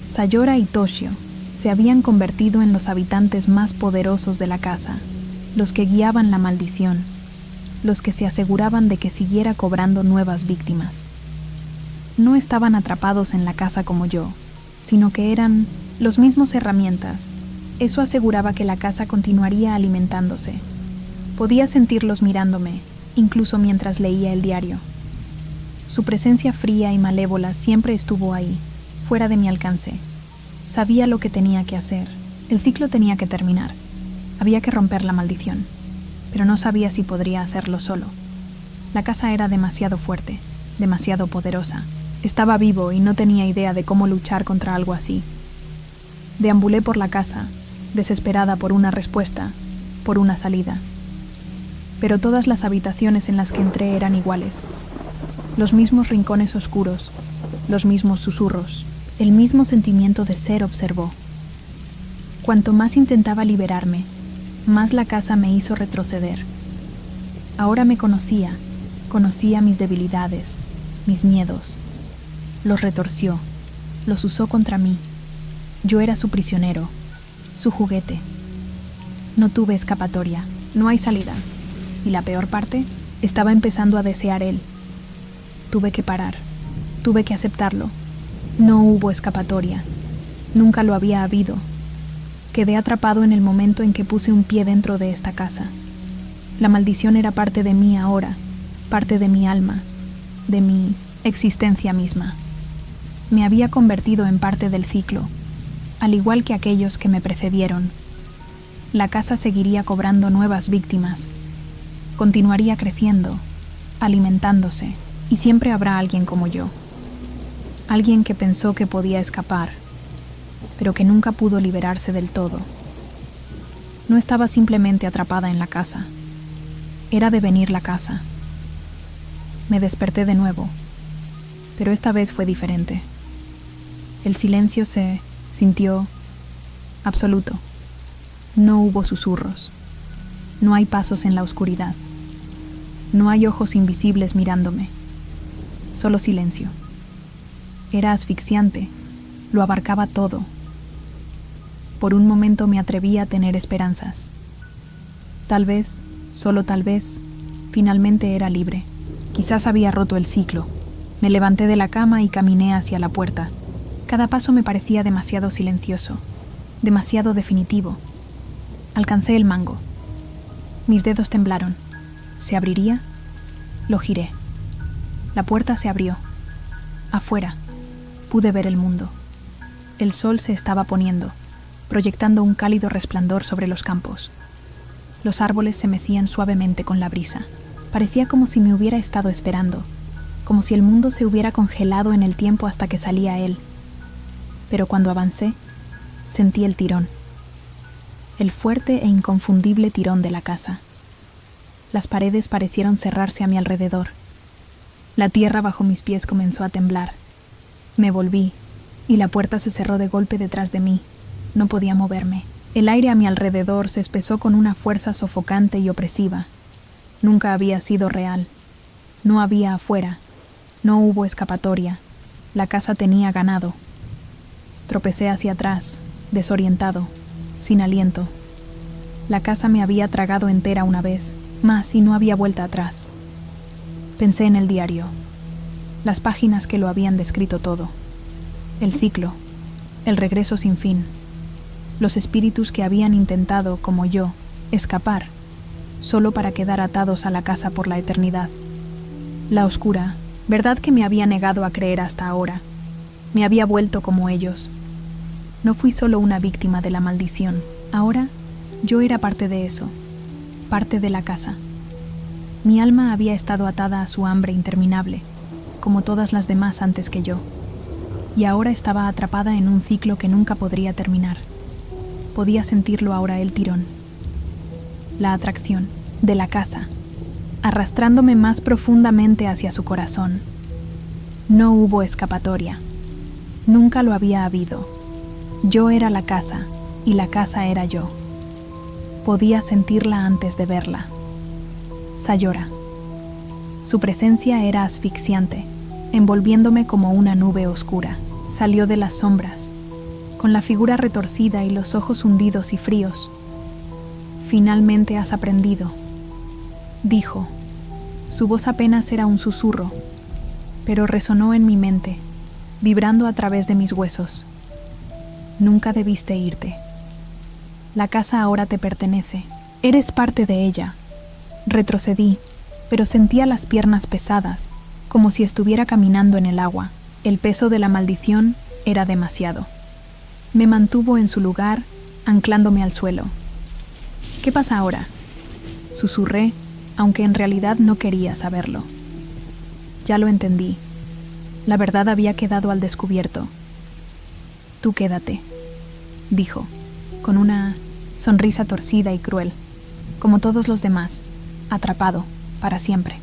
S2: Sayora y Toshio se habían convertido en los habitantes más poderosos de la casa, los que guiaban la maldición, los que se aseguraban de que siguiera cobrando nuevas víctimas. No estaban atrapados en la casa como yo, sino que eran los mismos herramientas. Eso aseguraba que la casa continuaría alimentándose. Podía sentirlos mirándome, incluso mientras leía el diario. Su presencia fría y malévola siempre estuvo ahí, fuera de mi alcance. Sabía lo que tenía que hacer. El ciclo tenía que terminar. Había que romper la maldición, pero no sabía si podría hacerlo solo. La casa era demasiado fuerte, demasiado poderosa. Estaba vivo y no tenía idea de cómo luchar contra algo así. Deambulé por la casa, desesperada por una respuesta, por una salida. Pero todas las habitaciones en las que entré eran iguales. Los mismos rincones oscuros, los mismos susurros, el mismo sentimiento de ser observó. Cuanto más intentaba liberarme, más la casa me hizo retroceder. Ahora me conocía mis debilidades, mis miedos. Los retorció, los usó contra mí. Yo era su prisionero, su juguete. No tuve escapatoria, no hay salida. Y la peor parte, estaba empezando a desear él. Tuve que parar, tuve que aceptarlo. No hubo escapatoria, nunca lo había habido. Quedé atrapado en el momento en que puse un pie dentro de esta casa. La maldición era parte de mí ahora, parte de mi alma, de mi existencia misma. Me había convertido en parte del ciclo, al igual que aquellos que me precedieron. La casa seguiría cobrando nuevas víctimas, continuaría creciendo, alimentándose, y siempre habrá alguien como yo. Alguien que pensó que podía escapar, pero que nunca pudo liberarse del todo. No estaba simplemente atrapada en la casa, era devenir la casa. Me desperté de nuevo, pero esta vez fue diferente. El silencio se sintió absoluto. No hubo susurros. No hay pasos en la oscuridad. No hay ojos invisibles mirándome. Solo silencio. Era asfixiante. Lo abarcaba todo. Por un momento me atreví a tener esperanzas. Tal vez, solo tal vez, finalmente era libre. Quizás había roto el ciclo. Me levanté de la cama y caminé hacia la puerta. Cada paso me parecía demasiado silencioso, demasiado definitivo. Alcancé el mango. Mis dedos temblaron. ¿Se abriría? Lo giré. La puerta se abrió. Afuera, pude ver el mundo. El sol se estaba poniendo, proyectando un cálido resplandor sobre los campos. Los árboles se mecían suavemente con la brisa. Parecía como si me hubiera estado esperando, como si el mundo se hubiera congelado en el tiempo hasta que salía él. pero cuando avancé, sentí el tirón. El fuerte e inconfundible tirón de la casa. Las paredes parecieron cerrarse a mi alrededor. La tierra bajo mis pies comenzó a temblar. Me volví, y la puerta se cerró de golpe detrás de mí. No podía moverme. El aire a mi alrededor se espesó con una fuerza sofocante y opresiva. Nunca había sido real. No había afuera. No hubo escapatoria. La casa tenía ganado. Tropecé hacia atrás, desorientado, sin aliento. La casa me había tragado entera una vez, más y no había vuelta atrás. Pensé en el diario, las páginas que lo habían descrito todo. El ciclo, el regreso sin fin. Los espíritus que habían intentado, como yo, escapar, solo para quedar atados a la casa por la eternidad. La oscura, verdad que me había negado a creer hasta ahora. Me había vuelto como ellos. No fui solo una víctima de la maldición. Ahora, yo era parte de eso, parte de la casa. Mi alma había estado atada a su hambre interminable, como todas las demás antes que yo, y ahora estaba atrapada en un ciclo que nunca podría terminar. Podía sentirlo ahora el tirón, la atracción de la casa, arrastrándome más profundamente hacia su corazón. No hubo escapatoria. Nunca lo había habido. Yo era la casa, y la casa era yo. Podía sentirla antes de verla. Sayora. Su presencia era asfixiante, envolviéndome como una nube oscura. Salió de las sombras, con la figura retorcida y los ojos hundidos y fríos. Finalmente has aprendido, dijo. Su voz apenas era un susurro, pero resonó en mi mente, vibrando a través de mis huesos. Nunca debiste irte. La casa ahora te pertenece. Eres parte de ella. Retrocedí, pero sentía las piernas pesadas, como si estuviera caminando en el agua. El peso de la maldición era demasiado. Me mantuvo en su lugar, anclándome al suelo. ¿Qué pasa ahora?, susurré, aunque en realidad no quería saberlo. Ya lo entendí. La verdad había quedado al descubierto. Tú quédate, dijo, con una sonrisa torcida y cruel, como todos los demás, atrapado, para siempre.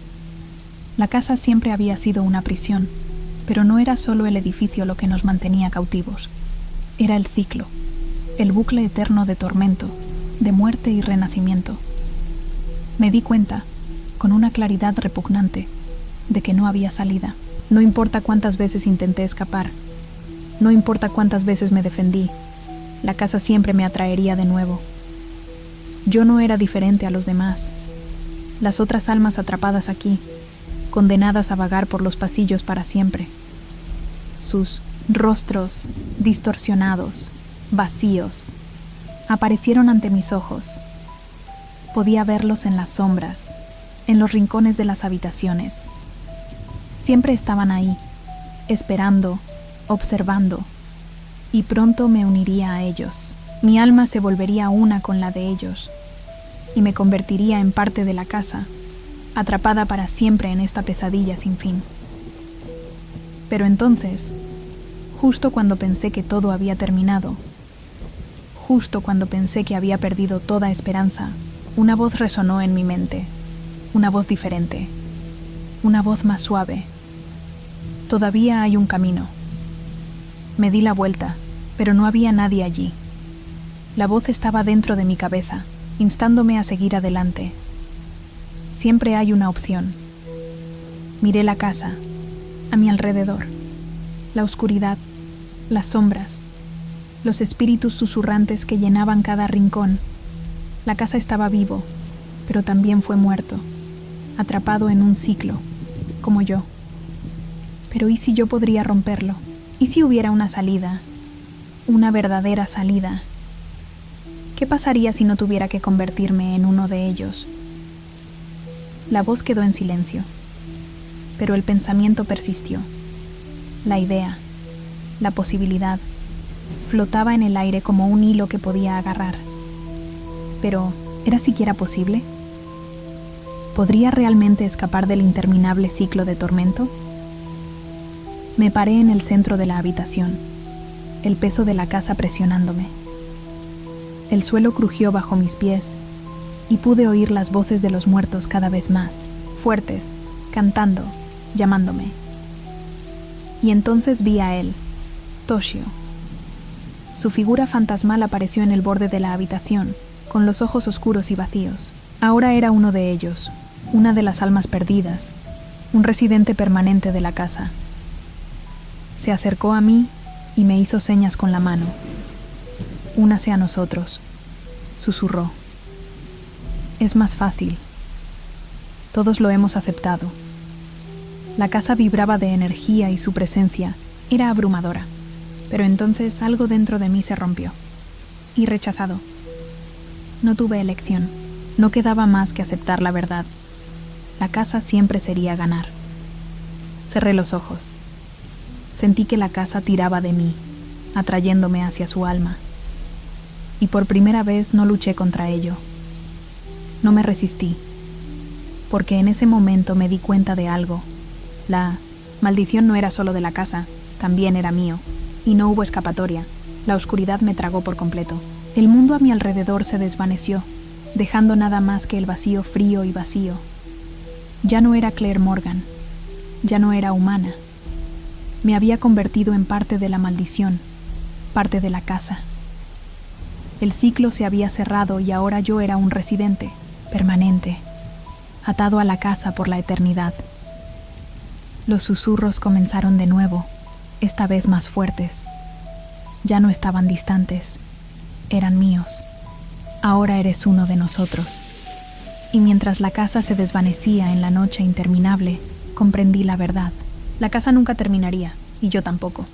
S2: La casa siempre había sido una prisión, pero no era solo el edificio lo que nos mantenía cautivos. Era el ciclo, el bucle eterno de tormento, de muerte y renacimiento. Me di cuenta, con una claridad repugnante, de que no había salida. No importa cuántas veces intenté escapar, no importa cuántas veces me defendí, la casa siempre me atraería de nuevo. Yo no era diferente a los demás. Las otras almas atrapadas aquí, condenadas a vagar por los pasillos para siempre. Sus rostros distorsionados, vacíos, aparecieron ante mis ojos. Podía verlos en las sombras, en los rincones de las habitaciones. Siempre estaban ahí, esperando, observando, y pronto me uniría a ellos. Mi alma se volvería una con la de ellos, y me convertiría en parte de la casa, atrapada para siempre en esta pesadilla sin fin. Pero entonces, justo cuando pensé que todo había terminado, justo cuando pensé que había perdido toda esperanza, una voz resonó en mi mente, una voz diferente, una voz más suave. Todavía hay un camino. Me di la vuelta, pero no había nadie allí. La voz estaba dentro de mi cabeza, instándome a seguir adelante. Siempre hay una opción. Miré la casa, a mi alrededor, la oscuridad, las sombras, los espíritus susurrantes que llenaban cada rincón. La casa estaba vivo, pero también fue muerto, atrapado en un ciclo, como yo. Pero ¿y si yo podría romperlo? ¿Y si hubiera una salida? Una verdadera salida. ¿Qué pasaría si no tuviera que convertirme en uno de ellos? La voz quedó en silencio, pero el pensamiento persistió. La idea, la posibilidad, flotaba en el aire como un hilo que podía agarrar. Pero, ¿era siquiera posible? ¿Podría realmente escapar del interminable ciclo de tormento? Me paré en el centro de la habitación. el peso de la casa presionándome. El suelo crujió bajo mis pies y pude oír las voces de los muertos cada vez más, fuertes, cantando, llamándome. Y entonces vi a él, Toshio. Su figura fantasmal apareció en el borde de la habitación, con los ojos oscuros y vacíos. Ahora era uno de ellos, una de las almas perdidas, un residente permanente de la casa. Se acercó a mí y me hizo señas con la mano. «Únase a nosotros», susurró. «Es más fácil. Todos lo hemos aceptado». La casa vibraba de energía y su presencia era abrumadora, pero entonces algo dentro de mí se rompió. Y rechazado. No tuve elección, no quedaba más que aceptar la verdad. La casa siempre sería ganar. Cerré los ojos. Sentí que la casa tiraba de mí, atrayéndome hacia su alma. Y por primera vez no luché contra ello. No me resistí, porque en ese momento me di cuenta de algo. La maldición no era solo de la casa, también era mío, y no hubo escapatoria. La oscuridad me tragó por completo. El mundo a mi alrededor se desvaneció, dejando nada más que el vacío frío y vacío. Ya no era Claire Morgan, ya no era humana. Me había convertido en parte de la maldición, parte de la casa. El ciclo se había cerrado y ahora yo era un residente, permanente, atado a la casa por la eternidad. Los susurros comenzaron de nuevo, esta vez más fuertes. Ya no estaban distantes, eran míos. Ahora eres uno de nosotros. Y mientras la casa se desvanecía en la noche interminable, comprendí la verdad. La casa nunca terminaría, y yo tampoco.